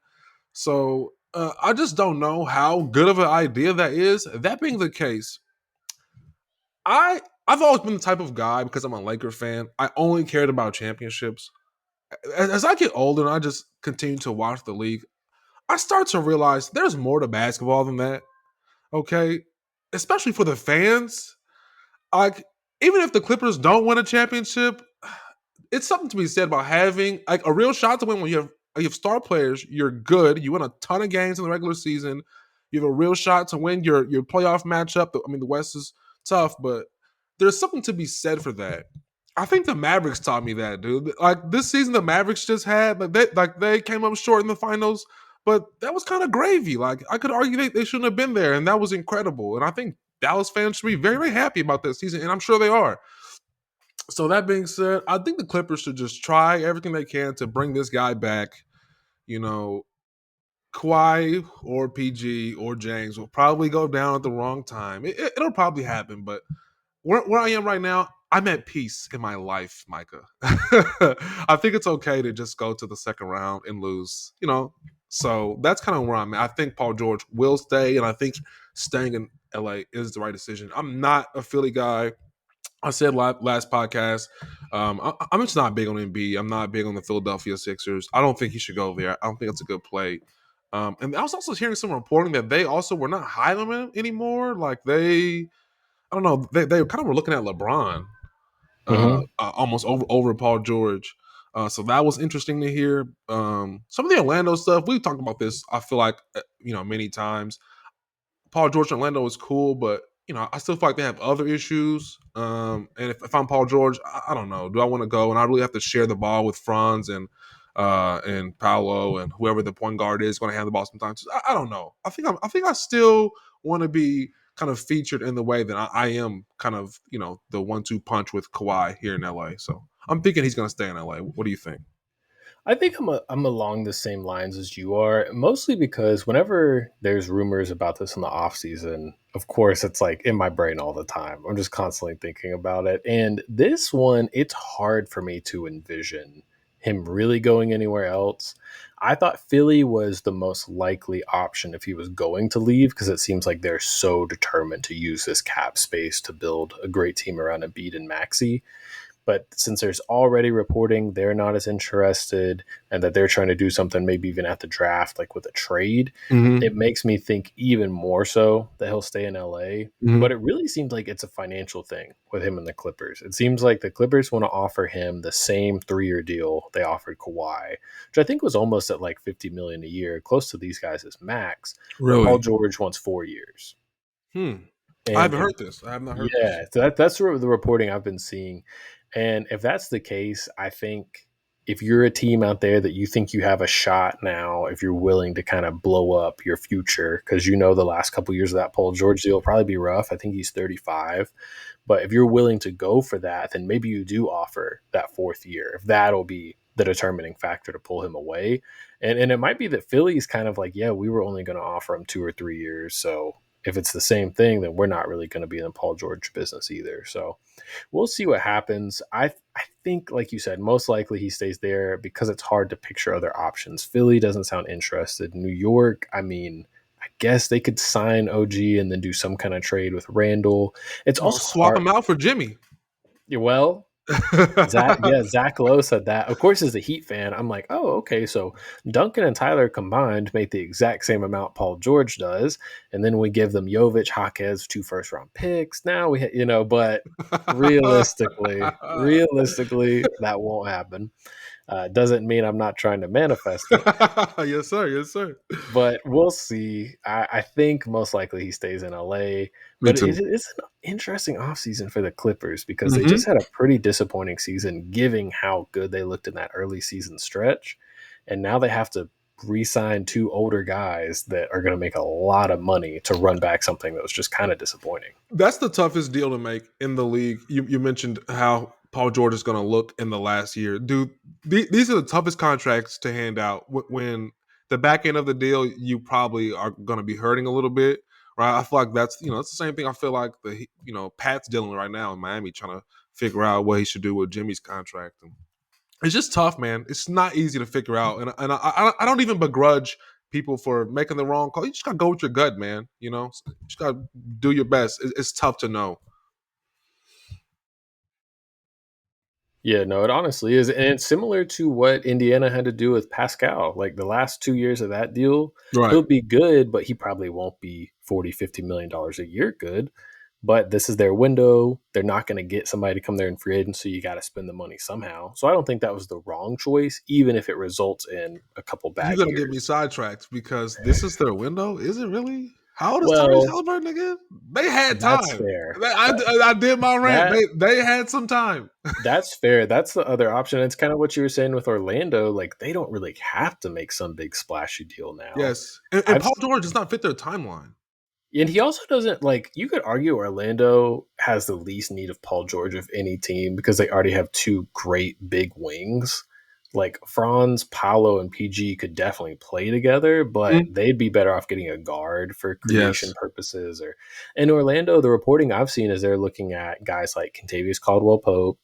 So I just don't know how good of an idea that is. That being the case, I've always been the type of guy because I'm a Laker fan. I only cared about championships. As I get older and I just continue to watch the league, I start to realize there's more to basketball than that. Okay, especially for the fans. Like even if the Clippers don't win a championship, it's something to be said about having like a real shot to win when you have star players. You're good. You win a ton of games in the regular season. you have a real shot to win your playoff matchup. I mean, the West is tough, but there's something to be said for that. I think the Mavericks taught me that, dude. Like this season, the Mavericks just had they came up short in the finals, but that was kind of gravy. Like I could argue they shouldn't have been there, and that was incredible. And I think Dallas fans should be very, very happy about that season, and I'm sure they are. So that being said, I think the Clippers should just try everything they can to bring this guy back. You know, Kawhi or PG or James will probably go down at the wrong time. It'll probably happen, but where I am right now, I'm at peace in my life, Micah. I think it's okay to just go to the second round and lose, So that's kind of where I'm at. I think Paul George will stay, and I think staying in LA is the right decision. I'm not a Philly guy. I said last podcast, I'm just not big on Embiid. I'm not big on the Philadelphia Sixers. I don't think he should go there. I don't think it's a good play. And I was also hearing some reporting that they also were not high on him anymore. Like I don't know, they kind of were looking at LeBron almost over Paul George. So that was interesting to hear. Some of the Orlando stuff, we've talked about this, I feel like, many times. Paul George in Orlando is cool, but I still feel like they have other issues. And if I'm Paul George, I don't know. Do I want to go? And I really have to share the ball with Franz and Paolo and whoever the point guard is going to hand the ball sometimes. I don't know. I think I still want to be kind of featured in the way that I am kind of the 1-2 punch with Kawhi here in LA. So I'm thinking he's going to stay in LA. What do you think? I think I'm along the same lines as you are, mostly because whenever there's rumors about this in the off season, of course, it's like in my brain all the time. I'm just constantly thinking about it. And this one, it's hard for me to envision him really going anywhere else. I thought Philly was the most likely option if he was going to leave because it seems like they're so determined to use this cap space to build a great team around Embiid and Maxey. But since there's already reporting they're not as interested and that they're trying to do something maybe even at the draft, like with a trade, it makes me think even more so that he'll stay in LA. But it really seems like it's a financial thing with him and the Clippers. It seems like the Clippers want to offer him the same 3-year deal they offered Kawhi, which I think was almost at like $50 million a year, close to these guys' max. Really? Paul George wants 4 years. I And haven't heard this. I have not heard this. yeah, so that's the reporting I've been seeing. And if that's the case, I think if you're a team out there that you think you have a shot now, if you're willing to kind of blow up your future, because the last couple of years of that Paul George deal will probably be rough. I think he's 35. But if you're willing to go for that, then maybe you do offer that 4th year, if that'll be the determining factor to pull him away. And it might be that Philly's kind of like, yeah, we were only going to offer him 2 or 3 years. So if it's the same thing, then we're not really going to be in the Paul George business either. So we'll see what happens. I think, like you said, most likely he stays there because it's hard to picture other options. Philly doesn't sound interested. New York, I mean, I guess they could sign OG and then do some kind of trade with Randall. It's also swap hard. him out for Jimmy. Well, Zach Lowe said that. Of course, as a Heat fan, I'm like, oh, okay. So Duncan and Tyler combined make the exact same amount Paul George does, and then we give them Jovic, Jaquez, 2 first-round picks. Now but realistically, that won't happen. Doesn't mean I'm not trying to manifest it. Yes, sir. But we'll see. I think most likely he stays in LA. Me But too. it's an interesting offseason for the Clippers because they just had a pretty disappointing season, given how good they looked in that early season stretch. And now they have to re-sign 2 older guys that are going to make a lot of money to run back something that was just kind of disappointing. That's the toughest deal to make in the league. You mentioned how Paul George is going to look in the last year. Dude, these are the toughest contracts to hand out. When the back end of the deal, you probably are going to be hurting a little bit, right? I feel like that's it's the same thing. I feel like Pat's dealing right now in Miami, trying to figure out what he should do with Jimmy's contract. And it's just tough, man. It's not easy to figure out, and I don't even begrudge people for making the wrong call. You just gotta go with your gut, man. You just gotta do your best. It's tough to know. Yeah, no, it honestly is. And it's similar to what Indiana had to do with Pascal. Like the last 2 years of that deal, Right. he'll be good, but he probably won't be $40, $50 million a year good. but this is their window. They're not going to get somebody to come there in free agency. You got to spend the money somehow. So I don't think that was the wrong choice, even if it results in a couple You're bad gonna get me years. sidetracked because this is their window. Is it really? How old is Tyrese Well, Halliburton again? They had that's time. fair. I did my rant. That They had some time. that's fair. That's the other option. It's kind of what you were saying with Orlando. Like they don't really have to make some big splashy deal now. Yes, and I've Paul George does not fit their timeline. And he also doesn't like. You could argue Orlando has the least need of Paul George of any team because they already have two great big wings. Like Franz, Paolo, and PG could definitely play together, but Mm. they'd be better off getting a guard for creation Yes, purposes. Or in Orlando, the reporting I've seen is they're looking at guys like Kentavious Caldwell Pope,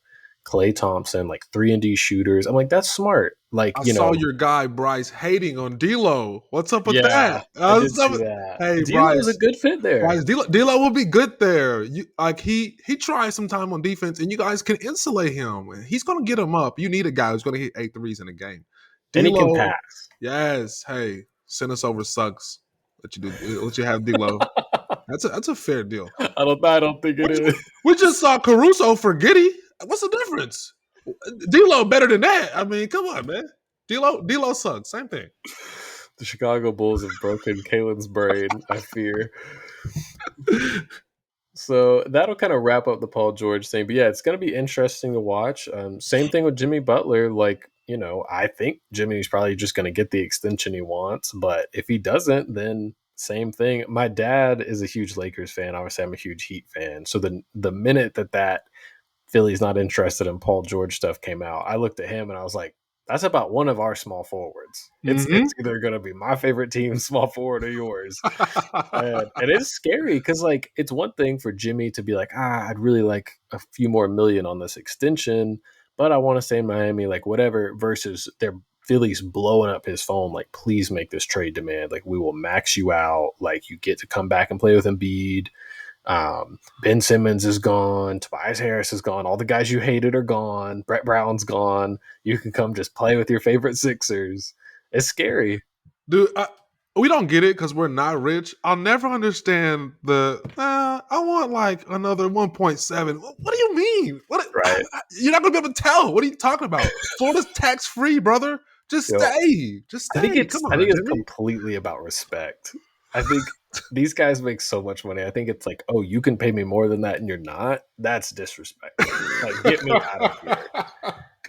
Klay Thompson, like 3-and-D shooters. I'm like, that's smart. Like, I saw your guy Bryce hating on D'Lo. What's up with yeah, that? I did see that. Hey D'Lo is a Bryce, good fit there. D'Lo will be good there. You like he tries some time on defense, and you guys can insulate him. He's gonna get him up. You need a guy who's gonna hit 8 threes in a game. And he can D'Lo, pass. yes. Hey, send us over sucks. Let you have D'Lo. That's a fair deal. I don't think it is. We just saw Caruso for Giddey. What's the difference? D'Lo better than that. I mean, come on, man. D'Lo sucks. Same thing. The Chicago Bulls have broken Caelan's brain, I fear. So that'll kind of wrap up the Paul George thing. But yeah, it's going to be interesting to watch. Same thing with Jimmy Butler. Like, I think Jimmy's probably just going to get the extension he wants. But if he doesn't, then same thing. My dad is a huge Lakers fan. Obviously, I'm a huge Heat fan. So the minute that Philly's not interested in Paul George stuff came out, I looked at him and I was like, that's about one of our small forwards. Mm-hmm. It's either going to be my favorite team's small forward or yours. And it's scary because like it's one thing for Jimmy to be like, I'd really like a few more million on this extension, but I want to stay in Miami, like whatever, versus they're Philly's blowing up his phone, like, please make this trade demand. Like, we will max you out. Like, you get to come back and play with Embiid. Ben Simmons is gone. Tobias Harris is gone. All the guys you hated are gone. Brett Brown's gone. You can come just play with your favorite Sixers. It's scary. Dude, we don't get it because we're not rich. I'll never understand I want like another 1.7. What do you mean? Right. You're not going to be able to tell. What are you talking about? Florida's tax free, brother. Just Yo, stay. Just stay. Come I think on, it's Jimmy. completely about respect. I think these guys make so much money. I think it's like, oh, you can pay me more than that and you're not. That's disrespectful. Like, get me out of here.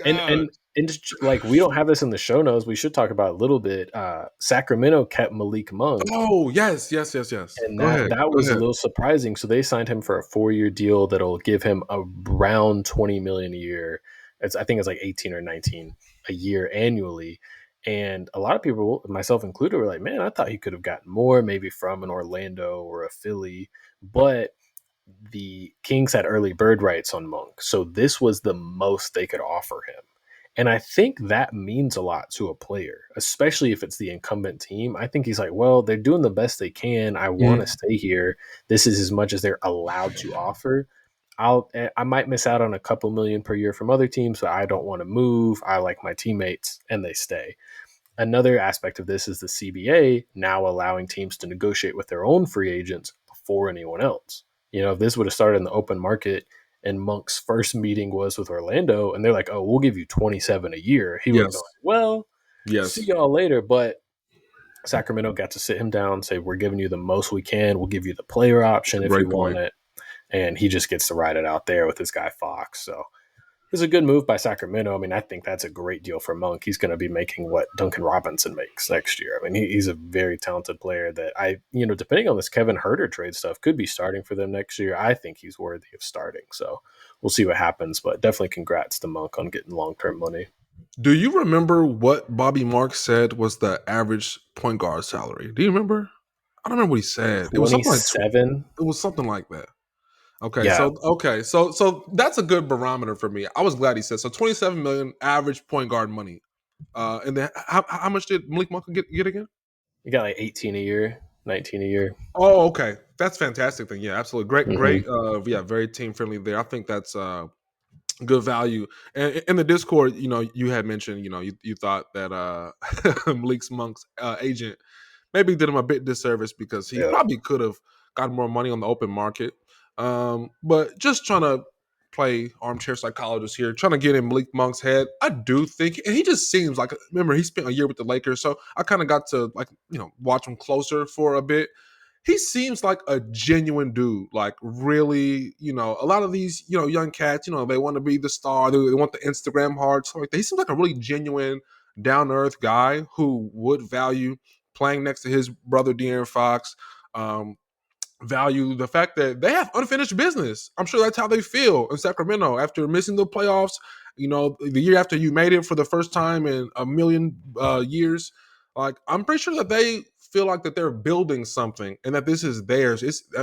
And God. and and just, like, we don't have this in the show notes. We should talk about it a little bit. Sacramento kept Malik Monk, Oh, yes. and Go ahead. that Go was a ahead. little surprising. So they signed him for a 4-year deal that'll give him around $20 million a year. I think it's like 18 or 19 a year annually. And a lot of people, myself included, were like, "Man, I thought he could have gotten more, maybe from an Orlando or a Philly." But the Kings had early bird rights on Monk, so this was the most they could offer him. And I think that means a lot to a player, especially if it's the incumbent team. I think he's like, well, they're doing the best they can. I want to Mm. stay here. This is as much as they're allowed to offer. I might miss out on a couple million per year from other teams, but I don't want to move. I like my teammates, and they stay. Another aspect of this is the CBA now allowing teams to negotiate with their own free agents before anyone else. If this would have started in the open market and Monk's first meeting was with Orlando and they're like, oh, we'll give you 27 a year, he would have been Yes. like, well, see Yes. y'all later. But Sacramento got to sit him down and say, we're giving you the most we can. We'll give you the player option if you Great want point. it. And he just gets to ride it out there with this guy Fox. So it's a good move by Sacramento. I mean, I think that's a great deal for Monk. He's going to be making what Duncan Robinson makes next year. I mean, he's a very talented player that depending on this Kevin Herter trade stuff, could be starting for them next year. I think he's worthy of starting. So we'll see what happens. But definitely congrats to Monk on getting long-term money. Do you remember what Bobby Marks said was the average point guard salary? Do you remember? I don't remember what he said. It was something like 27. it was something like that. Yeah. So that's a good barometer for me. I was glad he said so. 27 million average point guard money. And then how much did Malik Monk get again? You got like 18 a year, 19 a year. Oh, okay, that's fantastic. Then yeah, absolutely great. Mm-hmm. Very team friendly there. I think that's good value. And in the Discord, you had mentioned, you thought that Malik Monk's agent maybe did him a bit disservice because he Yeah. probably could have gotten more money on the open market. But just trying to play armchair psychologist here, trying to get in Malik Monk's head. I do think, and he just seems like, remember, he spent a year with the Lakers, so I kind of got to, like, watch him closer for a bit. He seems like a genuine dude, like really, a lot of these, young cats, they want to be the star, they want the Instagram hearts, stuff like that. He seems like a really genuine, down to earth guy who would value playing next to his brother De'Aaron Fox. Value the fact that they have unfinished business. I'm sure that's how they feel in Sacramento after missing the playoffs. The year after you made it for the first time in a million years. Like, I'm pretty sure that they feel like that they're building something and that this is theirs.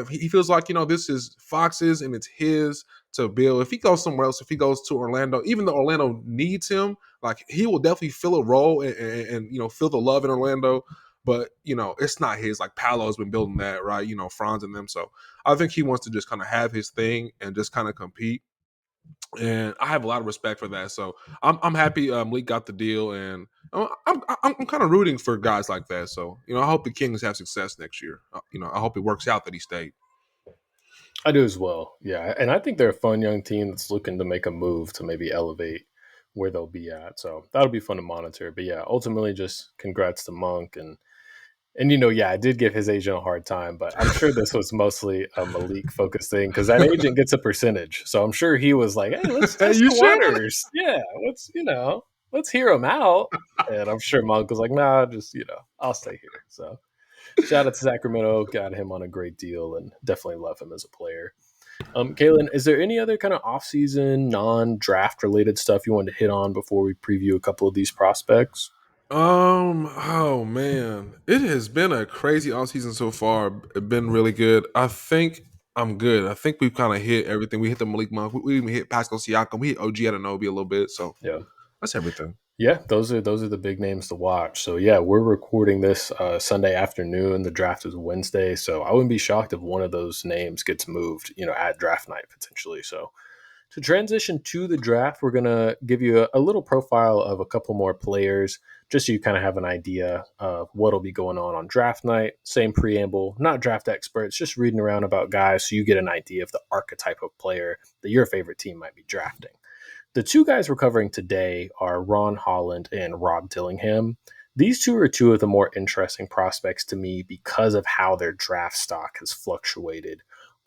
He feels like, this is Fox's and it's his to build. If he goes somewhere else, if he goes to Orlando, even though Orlando needs him, like, he will definitely fill a role and feel the love in Orlando. But, it's not his. Like, Paolo's been building that, right? Franz and them. So I think he wants to just kind of have his thing and just kind of compete. And I have a lot of respect for that. So I'm happy Malik got the deal. And I'm kind of rooting for guys like that. So, I hope the Kings have success next year. I hope it works out that he stayed. I do as well. Yeah. And I think they're a fun young team that's looking to make a move to maybe elevate where they'll be at. So that'll be fun to monitor. But yeah, ultimately just congrats to Monk and I did give his agent a hard time, but I'm sure this was mostly a Malik focused thing because that agent gets a percentage. So I'm sure he was like, "Hey, let's test You the sure? waters. Yeah, let's hear him out." And I'm sure Monk was like, "Nah, just I'll stay here." So shout out to Sacramento, got him on a great deal, and definitely love him as a player. Caelan, is there any other kind of off-season, non-draft related stuff you wanted to hit on before we preview a couple of these prospects? Oh man, it has been a crazy offseason so far. It's been really good. I think I'm good. I think we've kind of hit everything. We hit the Malik Monk. We even hit Pascal Siakam. We hit OG Anunoby a little bit. So Yeah. that's everything. Yeah, those are the big names to watch. So yeah, we're recording this Sunday afternoon. The draft is Wednesday, so I wouldn't be shocked if one of those names gets moved, at draft night potentially. So to transition to the draft, we're gonna give you a little profile of a couple more players, just so you kind of have an idea of what'll be going on draft night. Same preamble, not draft experts, just reading around about guys, so you get an idea of the archetype of player that your favorite team might be drafting. The two guys we're covering today are Ron Holland and Rob Dillingham. These two are two of the more interesting prospects to me because of how their draft stock has fluctuated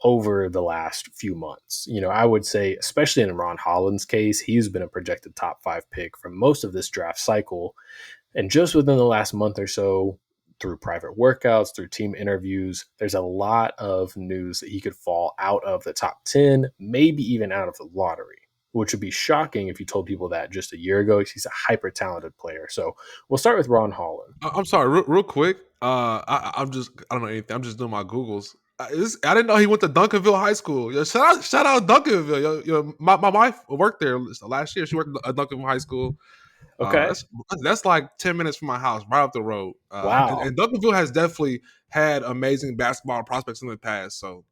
over the last few months. I would say, especially in Ron Holland's case, he's been a projected top 5 pick for most of this draft cycle. And just within the last month or so, through private workouts, through team interviews, there's a lot of news that he could fall out of the top 10, maybe even out of the lottery, which would be shocking if you told people that just a year ago. He's a hyper talented player. So we'll start with Ron Holland. I'm sorry, real quick. I don't know anything. I'm just doing my Googles. I didn't know he went to Duncanville High School. Yo, shout out Duncanville. My wife worked there last year. She worked at Duncanville High School. Okay. That's like 10 minutes from my house, right up the road. Wow. And Duncanville has definitely had amazing basketball prospects in the past. So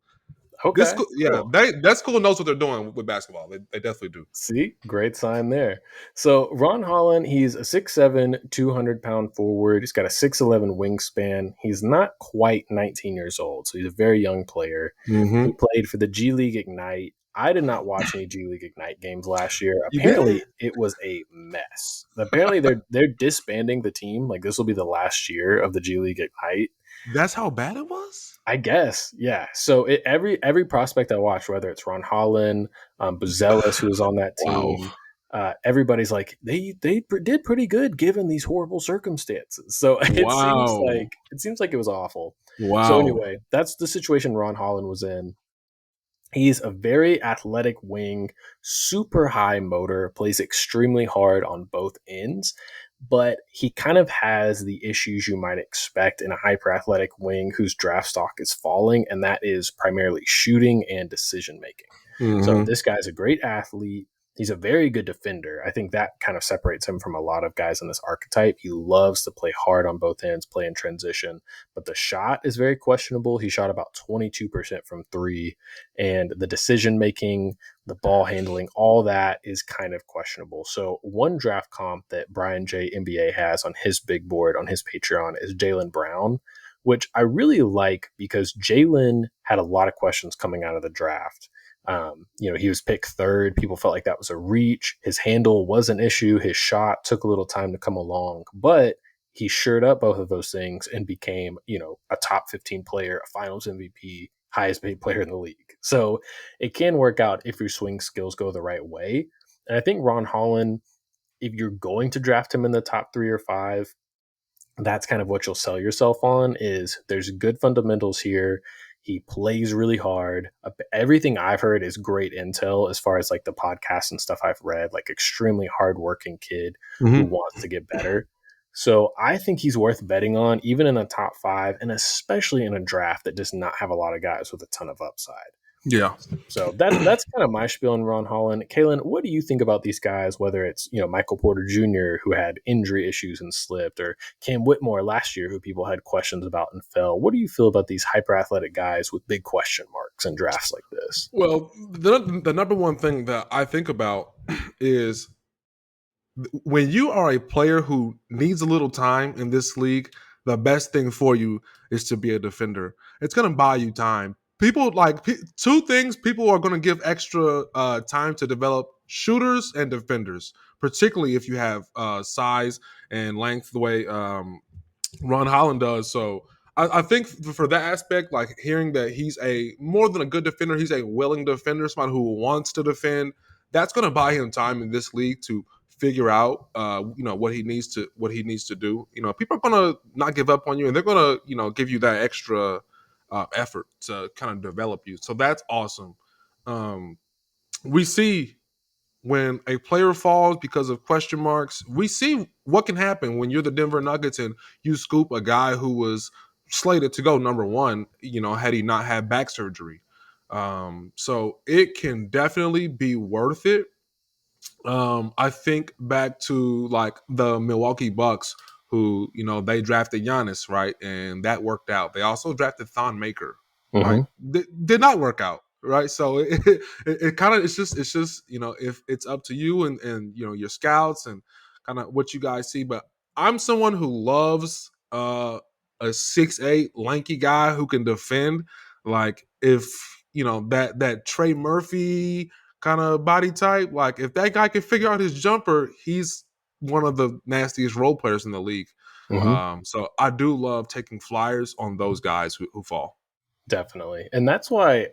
this Okay. school, yeah, Cool. that school knows what they're doing with basketball. They definitely do. See, great sign there. So Ron Holland, he's a 6'7", 200-pound forward. He's got a 6'11" wingspan. He's not quite 19 years old, so he's a very young player. Mm-hmm. He played for the G League Ignite. I did not watch any G League Ignite games last year. You did? Apparently, it was a mess. Apparently, they're disbanding the team. Like, this will be the last year of the G League Ignite. That's how bad it was? I guess, yeah. So every prospect I watch, whether it's Ron Holland, Buzelis, who was on that Wow. team, everybody's like they did pretty good given these horrible circumstances. So Wow. it seems like it was awful. So Wow. anyway, that's the situation Ron Holland was in. He's a very athletic wing, super high motor, plays extremely hard on both ends, but he kind of has the issues you might expect in a hyper athletic wing whose draft stock is falling, and that is primarily shooting and decision making. So Mm-hmm. this guy's a great athlete. He's a very good defender. I think that kind of separates him from a lot of guys in this archetype. He loves to play hard on both ends, play in transition, but the shot is very questionable. He shot about 22% from three, and the decision making, the ball handling, all that is kind of questionable. So one draft comp that Brian J. NBA has on his big board on his Patreon is Jaylen Brown, which I really like because Jalen had a lot of questions coming out of the draft. He was picked third. People felt like that was a reach. His handle was an issue. His shot took a little time to come along, but he shored up both of those things and became, a top 15 player, a finals MVP, highest paid player in the league. So it can work out if your swing skills go the right way. And I think Ron Holland, if you're going to draft him in the top 3 or 5, that's kind of what you'll sell yourself on. Is there's good fundamentals here. He plays really hard. Everything I've heard is great intel as far as like the podcasts and stuff I've read, like extremely hardworking kid who wants to get better. So I think he's worth betting on, even in the top 5, and especially in a draft that does not have a lot of guys with a ton of upside. Yeah. So that's kind of my spiel on Ron Holland. Caelan, what do you think about these guys, whether it's, Michael Porter Jr., who had injury issues and slipped, or Cam Whitmore last year, who people had questions about and fell? What do you feel about these hyper athletic guys with big question marks in drafts like this? Well, the number one thing that I think about is when you are a player who needs a little time in this league, the best thing for you is to be a defender. It's going to buy you time. People like two things people are going to give extra time to develop: shooters and defenders, particularly if you have size and length the way Ron Holland does. So I think for that aspect, like hearing that he's a more than a good defender, he's a willing defender, someone who wants to defend. That's going to buy him time in this league to figure out, what he needs to do. People are going to not give up on you, and they're going to, give you that extra effort to kind of develop you. So that's awesome. We see when a player falls because of question marks, we see what can happen when you're the Denver Nuggets and you scoop a guy who was slated to go number 1, had he not had back surgery. So it can definitely be worth it. I think back to like the Milwaukee Bucks, who they drafted Giannis, right, and that worked out. They also drafted Thon Maker, right? Did not work out, right? So it kind of it's just if it's up to you and your scouts and kind of what you guys see. But I'm someone who loves a 6'8" lanky guy who can defend. Like if that Trey Murphy kind of body type. Like if that guy can figure out his jumper, he's one of the nastiest role players in the league. So I do love taking flyers on those guys who fall. Definitely. And that's why,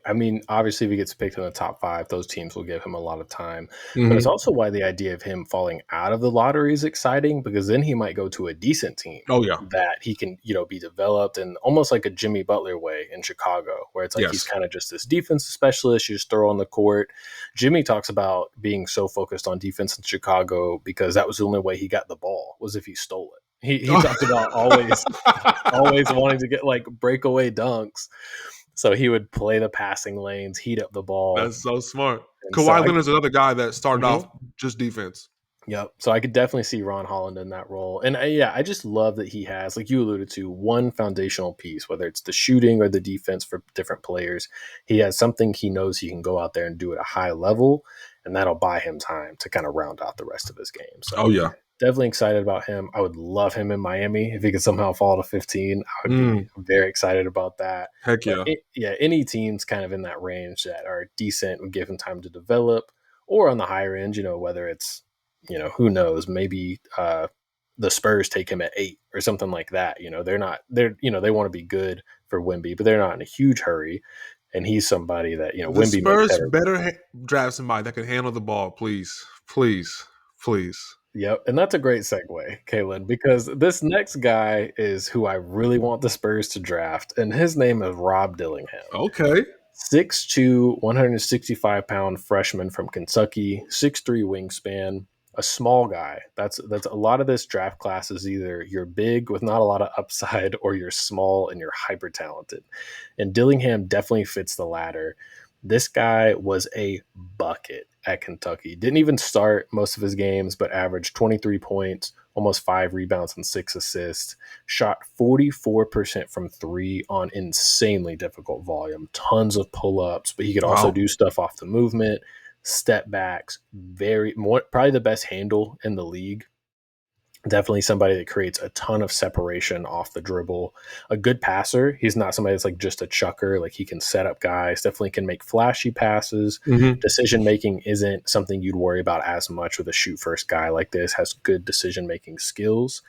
obviously, if he gets picked in the top 5, those teams will give him a lot of time. But it's also why the idea of him falling out of the lottery is exciting, because then he might go to a decent team. Oh, yeah. That he can, be developed in almost like a Jimmy Butler way in Chicago, where it's like he's kind of just this defensive specialist you just throw on the court. Jimmy talks about being so focused on defense in Chicago because that was the only way he got the ball, was if he stole it. He talked about always wanting to get like breakaway dunks. So he would play the passing lanes, heat up the ball. That's so smart. Kawhi Leonard's another guy that started off just defense. Yep. So I could definitely see Ron Holland in that role. And I just love that he has, like you alluded to, one foundational piece, whether it's the shooting or the defense for different players. He has something he knows he can go out there and do at a high level, and that'll buy him time to kind of round out the rest of his game. So definitely excited about him. I would love him in Miami. If he could somehow fall to 15, I would be very excited about that. Heck yeah. Any teams kind of in that range that are decent would give him time to develop, or on the higher end, whether it's, who knows, maybe the Spurs take him at 8 or something like that. They want to be good for Wemby, but they're not in a huge hurry. And he's somebody that, the Wemby Spurs better draft somebody that can handle the ball, please. Yep. And that's a great segue, Caelan, because this next guy is who I really want the Spurs to draft, and his name is Rob Dillingham. Okay. 6'2", 165-pound freshman from Kentucky, 6'3" wingspan, a small guy. That's a lot of this draft class is either you're big with not a lot of upside, or you're small and you're hyper talented. And Dillingham definitely fits the latter. This guy was a bucket at Kentucky. Didn't even start most of his games, but averaged 23 points, almost 5 rebounds and 6 assists. Shot 44% from 3 on insanely difficult volume. Tons of pull-ups, but he could also do stuff off the movement, step backs. Probably the best handle in the league. Definitely somebody that creates a ton of separation off the dribble. A good passer. He's not somebody that's like just a chucker. Like he can set up guys, definitely can make flashy passes. Mm-hmm. Decision making isn't something you'd worry about as much with a shoot first guy like this, has good decision making skills.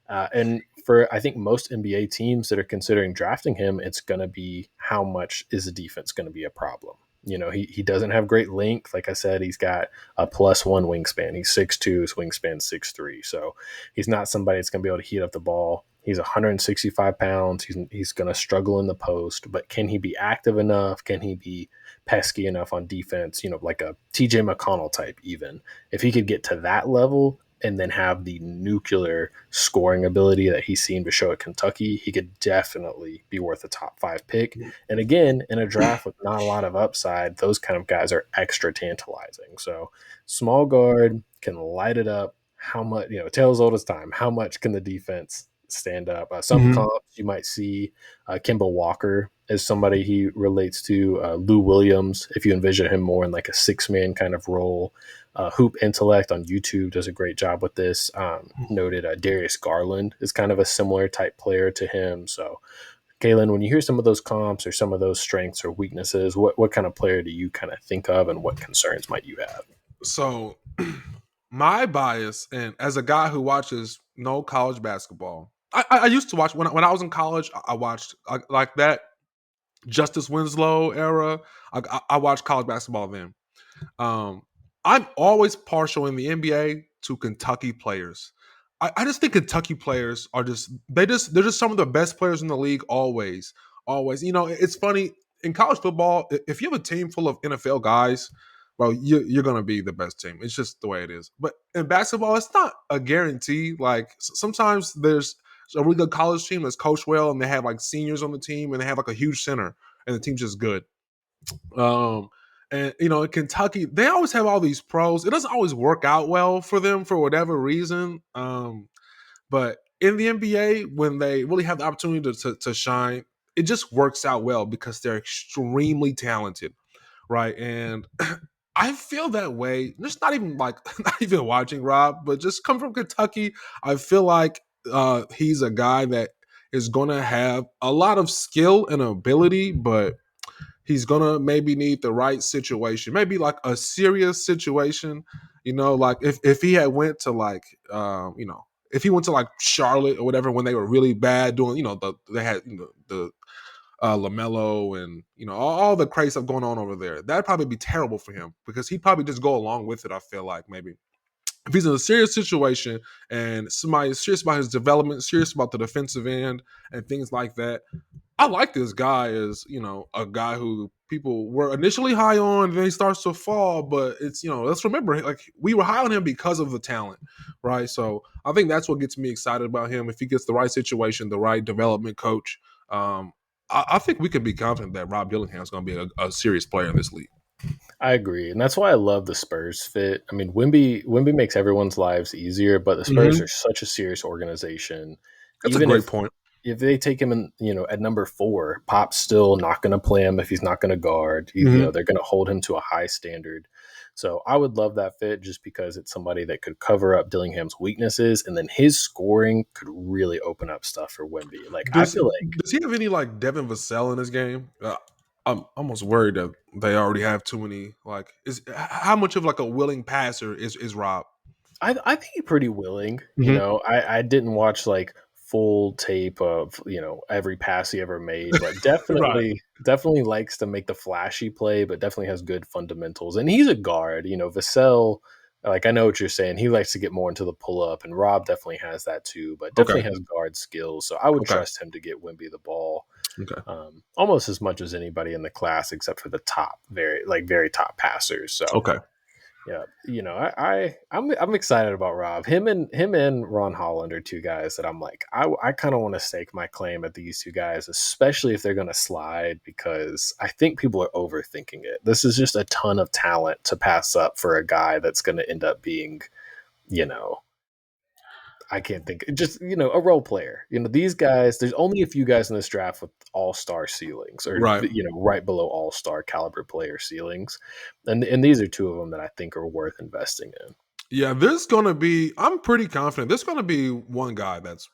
And for I think most NBA teams that are considering drafting him, it's going to be how much is the defense going to be a problem. He doesn't have great length. Like I said, he's got a +1 wingspan. He's 6'2", his wingspan 6'3". So he's not somebody that's going to be able to heat up the ball. He's 165 pounds. He's going to struggle in the post, but can he be active enough? Can he be pesky enough on defense? Like a TJ McConnell type, even. If he could get to that level and then have the nuclear scoring ability that he seemed to show at Kentucky, he could definitely be worth a top 5 pick. And again, in a draft with not a lot of upside, those kind of guys are extra tantalizing. So small guard can light it up. How much, tales old as time, how much can the defense stand up? Some Mm-hmm. comps you might see, Kimball Walker is somebody he relates to. Lou Williams, if you envision him more in like a 6-man kind of role. Hoop Intellect on YouTube does a great job with this. Noted Darius Garland is kind of a similar type player to him. So, Caelan, when you hear some of those comps or some of those strengths or weaknesses, what kind of player do you kind of think of, and what concerns might you have? So, my bias, and as a guy who watches no college basketball, I used to watch when I was in college. I watched like that Justice Winslow era. I watched college basketball then. Um, I'm always partial in the NBA to Kentucky players. I just think Kentucky players are they're just some of the best players in the league always. Always. It's funny in college football, if you have a team full of NFL guys, bro, you're gonna be the best team. It's just the way it is. But in basketball, it's not a guarantee. Like sometimes there's a really good college team that's coached well and they have like seniors on the team and they have like a huge center and the team's just good. Um, and in Kentucky, they always have all these pros. It doesn't always work out well for them for whatever reason. But in the NBA, when they really have the opportunity to shine, it just works out well because they're extremely talented, right? And I feel that way. Just not even like not even watching Rob, but just come from Kentucky. I feel like he's a guy that is going to have a lot of skill and ability, but he's gonna maybe need the right situation, maybe like a serious situation. Like if he had went to like if he went to like Charlotte or whatever when they were really bad doing, they had the LaMelo and all the crazy stuff going on over there. That'd probably be terrible for him because he'd probably just go along with it. I feel like maybe if he's in a serious situation and somebody is serious about his development, serious about the defensive end and things like that, I like this guy as, a guy who people were initially high on, then he starts to fall. But it's, let's remember, like we were high on him because of the talent, right? So I think that's what gets me excited about him. If he gets the right situation, the right development coach, I think we can be confident that Rob Dillingham is going to be a serious player in this league. I agree, and that's why I love the Spurs fit. I mean, Wimby makes everyone's lives easier, but the Spurs Mm-hmm. are such a serious organization. That's a Even great point. if they take him in, at number 4, Pop's still not going to play him if he's not going to guard. Mm-hmm. They're going to hold him to a high standard. So I would love that fit just because it's somebody that could cover up Dillingham's weaknesses, and then his scoring could really open up stuff for Wimby. Like I Does feel like does he have any like Devin Vassell in his game? I'm almost worried that they already have too many. Like, is how much of like a willing passer is Rob? I think he's pretty willing. Mm-hmm. I didn't watch like full tape of every pass he ever made, but Right. definitely likes to make the flashy play, but definitely has good fundamentals. And he's a guard. Vassell, like I know what you're saying. He likes to get more into the pull up, and Rob definitely has that too, but Okay. definitely has guard skills. So I would Okay. trust him to get Wimby the ball. Okay. Almost as much as anybody in the class, except for the top, very top passers. So Okay. yeah, I'm excited about Rob. Him and Ron Holland are two guys that I'm like I kind of want to stake my claim at these two guys, especially if they're going to slide, because I think people are overthinking it. This is just a ton of talent to pass up for a guy that's going to end up being, you know, I can't think, just a role player. These guys. There's only a few guys in this draft with all-star ceilings, or Right. right below all-star caliber player ceilings, and these are two of them that I think are worth investing in. Yeah, I'm pretty confident there's gonna be one guy that's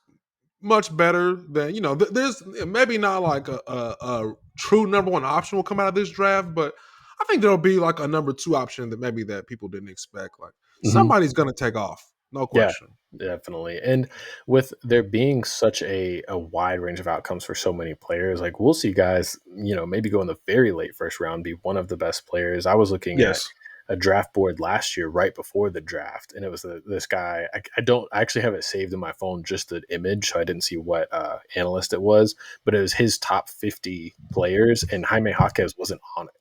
much better than there's maybe not like a true number one option will come out of this draft, but I think there'll be like a number two option that maybe that people didn't expect. Like Hmm. somebody's gonna take off, no Yeah, question. definitely. And with there being such a wide range of outcomes for so many players, like we'll see guys, maybe go in the very late first round, be one of the best players. I was looking at Yes. a draft board last year, right before the draft, and it was this guy. I actually have it saved in my phone, just the image, so I didn't see what analyst it was, but it was his top 50 players, and Jaime Jaquez wasn't on it.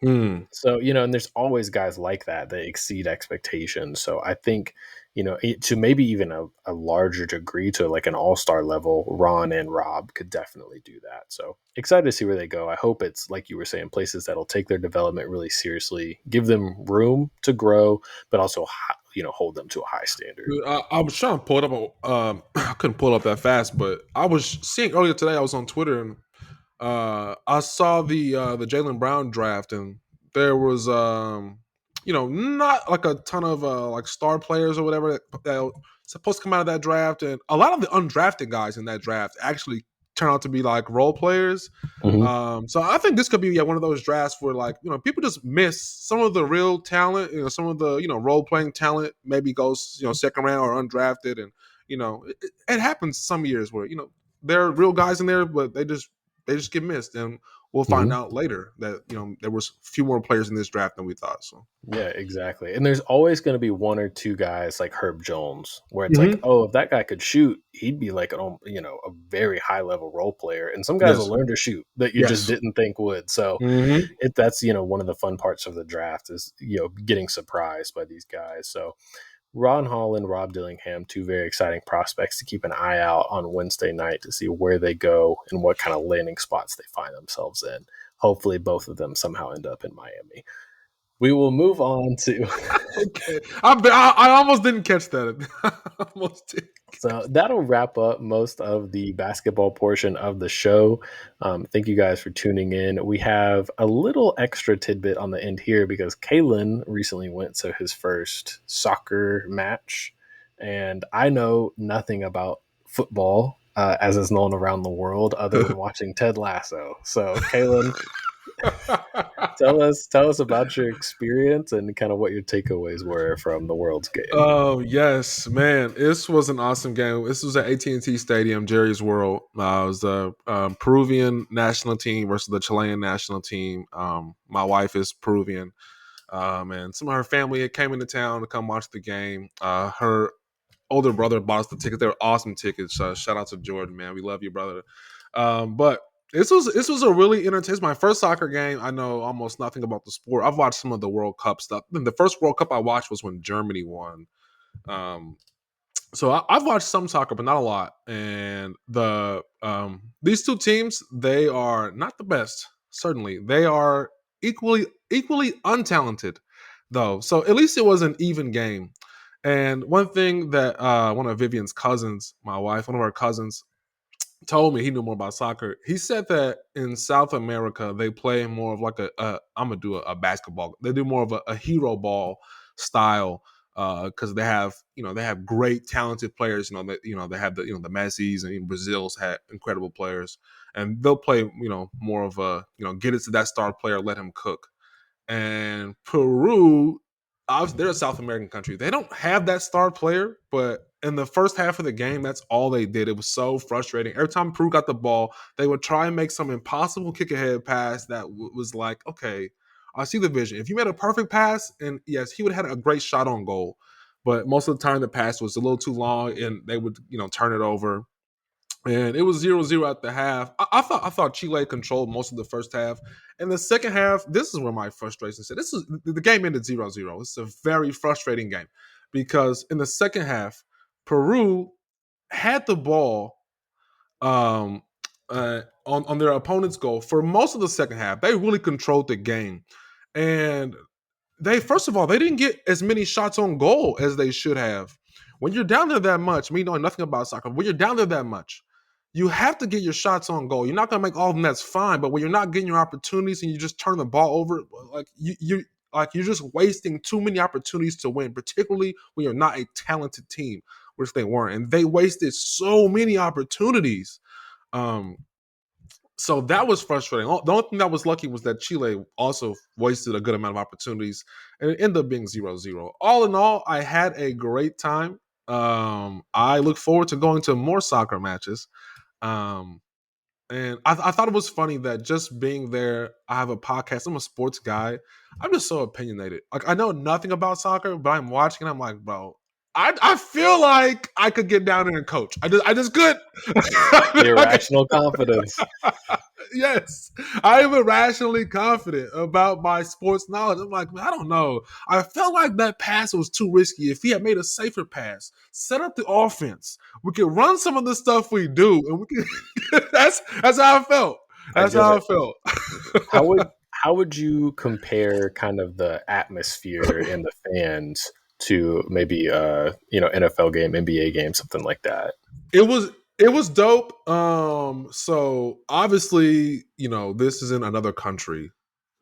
Hmm. So, and there's always guys like that that exceed expectations. So I think, to maybe even a larger degree to like an all-star level, Ron and Rob could definitely do that. So excited to see where they go. I hope it's like you were saying, places that'll take their development really seriously, give them room to grow, but also, hold them to a high standard. I was trying to pull it up. I couldn't pull it up that fast, but I was seeing earlier today. I was on Twitter and I saw the Jalen Brown draft, and there was not like a ton of like star players or whatever that supposed to come out of that draft, and a lot of the undrafted guys in that draft actually turn out to be like role players. Hmm. So I think this could be one of those drafts where like people just miss some of the real talent, some of the role playing talent maybe goes second round or undrafted, and it happens some years where there are real guys in there, but they just get missed, and we'll find Hmm. out later that there was a few more players in this draft than we thought. So, Yeah, exactly. And there's always going to be one or two guys like Herb Jones, where it's like, hmm oh, if that guy could shoot, he'd be like, a very high level role player. And some guys will yes, learn to shoot that you just yes, didn't think would. So hmm that's one of the fun parts of the draft is getting surprised by these guys. So Ron Holland, Rob Dillingham, two very exciting prospects to keep an eye out on Wednesday night to see where they go and what kind of landing spots they find themselves in. Hopefully, both of them somehow end up in Miami. We will move on to. okay. I almost didn't catch that. I almost did. So that'll wrap up most of the basketball portion of the show. Thank you guys for tuning in. We have a little extra tidbit on the end here because Caelan recently went to his first soccer match, and I know nothing about football as is known around the world other than watching Ted Lasso. So, Caelan, tell us about your experience and kind of what your takeaways were from the World's game. Oh yes, man! This was an awesome game. This was at AT&T Stadium, Jerry's World. It was the Peruvian national team versus the Chilean national team. My wife is Peruvian, and some of her family came into town to come watch the game. Her older brother bought us the tickets. They were awesome tickets. Shout out to Jordan, man. We love you, brother. But this was a really entertaining. It's my first soccer game. I know almost nothing about the sport. I've watched some of the World Cup stuff. The first World Cup I watched was when Germany won. Um, so I've watched some soccer, but not a lot. And these two teams, they are not the best. Certainly, they are equally untalented, though. So at least it was an even game. And one thing that one of Vivian's cousins, my wife, one of our cousins, told me he knew more about soccer. He said that in South America they play more of like I'm gonna do a basketball. They do more of a hero ball style because they have great talented players. They have the Messi's and Brazil's had incredible players, and they'll play more of a get it to that star player, let him cook. And Peru, obviously, they're a South American country. They don't have that star player, but in the first half of the game, that's all they did. It was so frustrating. Every time Peru got the ball, they would try and make some impossible kick ahead pass that was like, okay, I see the vision. If you made a perfect pass, and yes, he would have had a great shot on goal, but most of the time the pass was a little too long, and they would turn it over, and it was 0-0 at the half. I thought Chile controlled most of the first half. In the second half, this is where my frustration said. This is the game ended 0-0. It's a very frustrating game because in the second half, Peru had the ball on their opponent's goal for most of the second half. They really controlled the game, and they first of all they didn't get as many shots on goal as they should have. When you're down there that much, me knowing nothing about soccer, when you're down there that much, you have to get your shots on goal. You're not going to make all of them. That's fine, but when you're not getting your opportunities and you just turn the ball over, like Like, you're just wasting too many opportunities to win, particularly when you're not a talented team, which they weren't. And they wasted so many opportunities. So that was frustrating. The only thing that was lucky was that Chile also wasted a good amount of opportunities, and it ended up being 0-0. All in all, I had a great time. I look forward to going to more soccer matches. Um, and I thought it was funny that just being there, I have a podcast. I'm a sports guy. I'm just so opinionated. Like, I know nothing about soccer, but I'm watching and I'm like, bro, I feel like I could get down there and coach. I just could. Irrational confidence. Yes, I am irrationally confident about my sports knowledge. I'm like, man, I don't know. I felt like that pass was too risky. If he had made a safer pass, set up the offense, we could run some of the stuff we do, and we could. that's how I felt. I That's get how I it. felt. How would you compare kind of the atmosphere and the fans to maybe NFL game, NBA game, something like that? It was dope. So obviously, this is in another country,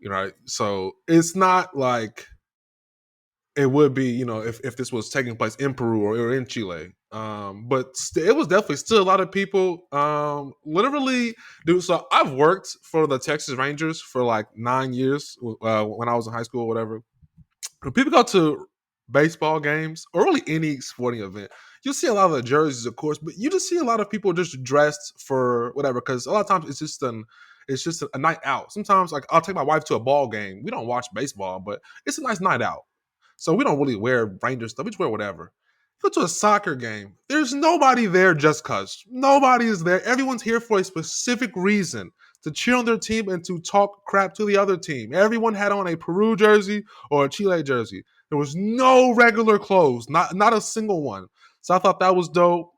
right? So it's not like it would be, if this was taking place in Peru or in Chile. But it was definitely still a lot of people. Literally, dude. So I've worked for the Texas Rangers for like 9 years when I was in high school or whatever. When people go to baseball games or really any sporting event, you'll see a lot of the jerseys, of course, but you just see a lot of people just dressed for whatever. Because a lot of times it's just a night out. Sometimes, like, I'll take my wife to a ball game. We don't watch baseball, but it's a nice night out. So we don't really wear Ranger stuff. We just wear whatever. Go to a soccer game. There's nobody there just cause. Nobody is there. Everyone's here for a specific reason, to cheer on their team and to talk crap to the other team. Everyone had on a Peru jersey or a Chile jersey. There was no regular clothes, not a single one. So I thought that was dope.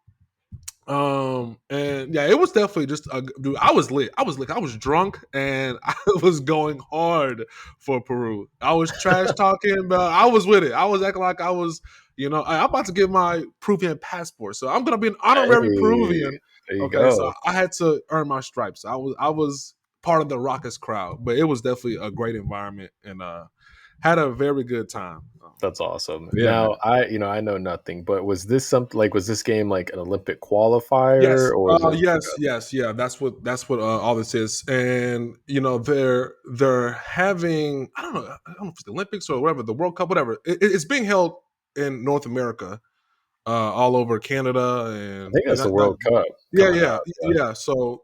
And yeah, it was definitely just dude. I was lit. I was lit. I was drunk and I was going hard for Peru. I was trash talking, but I was with it. I was acting like I was, I'm about to get my Peruvian passport, so I'm gonna be an honorary Hey, Peruvian. there you Okay, so go. I had to earn my stripes. I was part of the raucous crowd, but it was definitely a great environment and had a very good time. That's awesome. Yeah, man. Now, I know nothing, but was this something like was this game like an Olympic qualifier Yes, or was it like yes, yes, yeah. That's what all this is, and they're having, I don't know if it's the Olympics or whatever, the World Cup, whatever. It's being held in North America, all over Canada, I and think that's the World Cup yeah, coming yeah, up. Yeah. yeah. So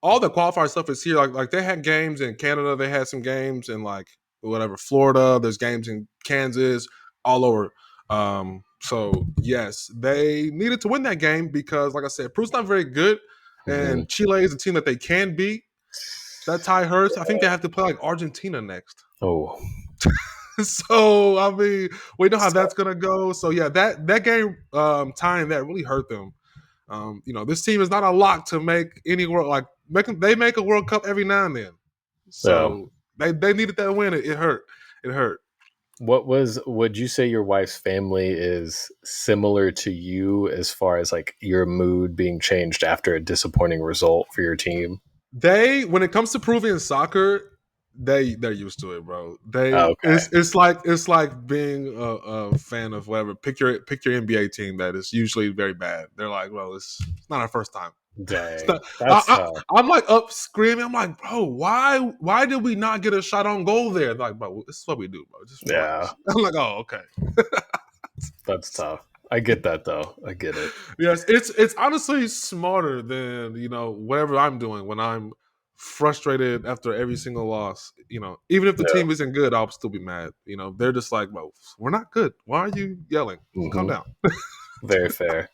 all the qualifier stuff is here. Like they had games in Canada, they had some games in like whatever Florida. There's games in Kansas, all over. So yes, they needed to win that game because, like I said, Peru's not very good, Mhm. and Chile is a team that they can beat. That tie hurts. I think they have to play like Argentina next. Oh, So I mean, we know how so, that's gonna go. So yeah, that game tying that really hurt them. This team is not a lock to make any world they make a World Cup every now and then. yeah. So they needed that win. It hurt. It hurt. Would you say your wife's family is similar to you as far as like your mood being changed after a disappointing result for your team? When it comes to Peruvian soccer, they're used to it, bro. Oh, They okay. it's like being a fan of whatever. Pick your NBA team that is usually very bad. They're like, well, it's not our first time. It's Dang. not, That's tough. I'm like up screaming. I'm like, bro, why did we not get a shot on goal there? They're like, bro, this is what we do, bro. Just Yeah, relax. I'm like, oh, okay. that's tough. I get that though. I get it. Yes, it's honestly smarter than whatever I'm doing when I'm frustrated after every single loss. Even if the Yeah. team isn't good, I'll still be mad. They're just like, bro, we're not good. Why are you yelling? Calm Hmm. down. Very fair.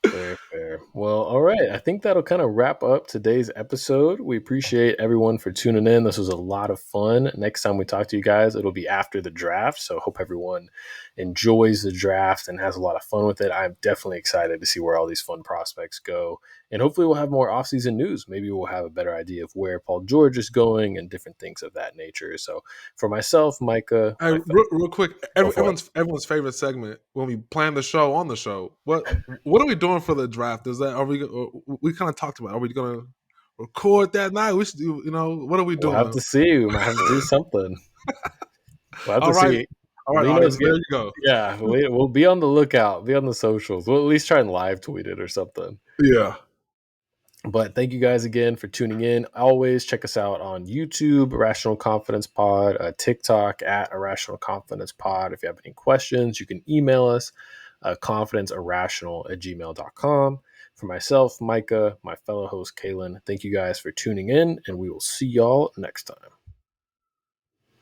Very fair. Well, all right. I think that'll kind of wrap up today's episode. We appreciate everyone for tuning in. This was a lot of fun. Next time we talk to you guys, it'll be after the draft. So hope everyone enjoys the draft and has a lot of fun with it. I'm definitely excited to see where all these fun prospects go. And hopefully we'll have more offseason news. Maybe we'll have a better idea of where Paul George is going and different things of that nature. So for myself, Micah, Hey, my real quick, go for it. everyone's favorite segment when we plan the show on the show. What are we doing for the draft? We kind of talked about? Are we gonna record that night? We should do. What are we We'll have doing? to see. We might have to do something. We'll have All to right. see. All right, Lino's audience. There get you go. Yeah, we'll be on the lookout. Be on the socials. We'll at least try and live tweet it or something. Yeah. But thank you guys again for tuning in. Always check us out on YouTube, Irrational Confidence Pod, TikTok at Irrational Confidence Pod. If you have any questions, you can email us, confidenceirrational@gmail.com. For myself, Micah, my fellow host, Caelan, thank you guys for tuning in, and we will see y'all next time.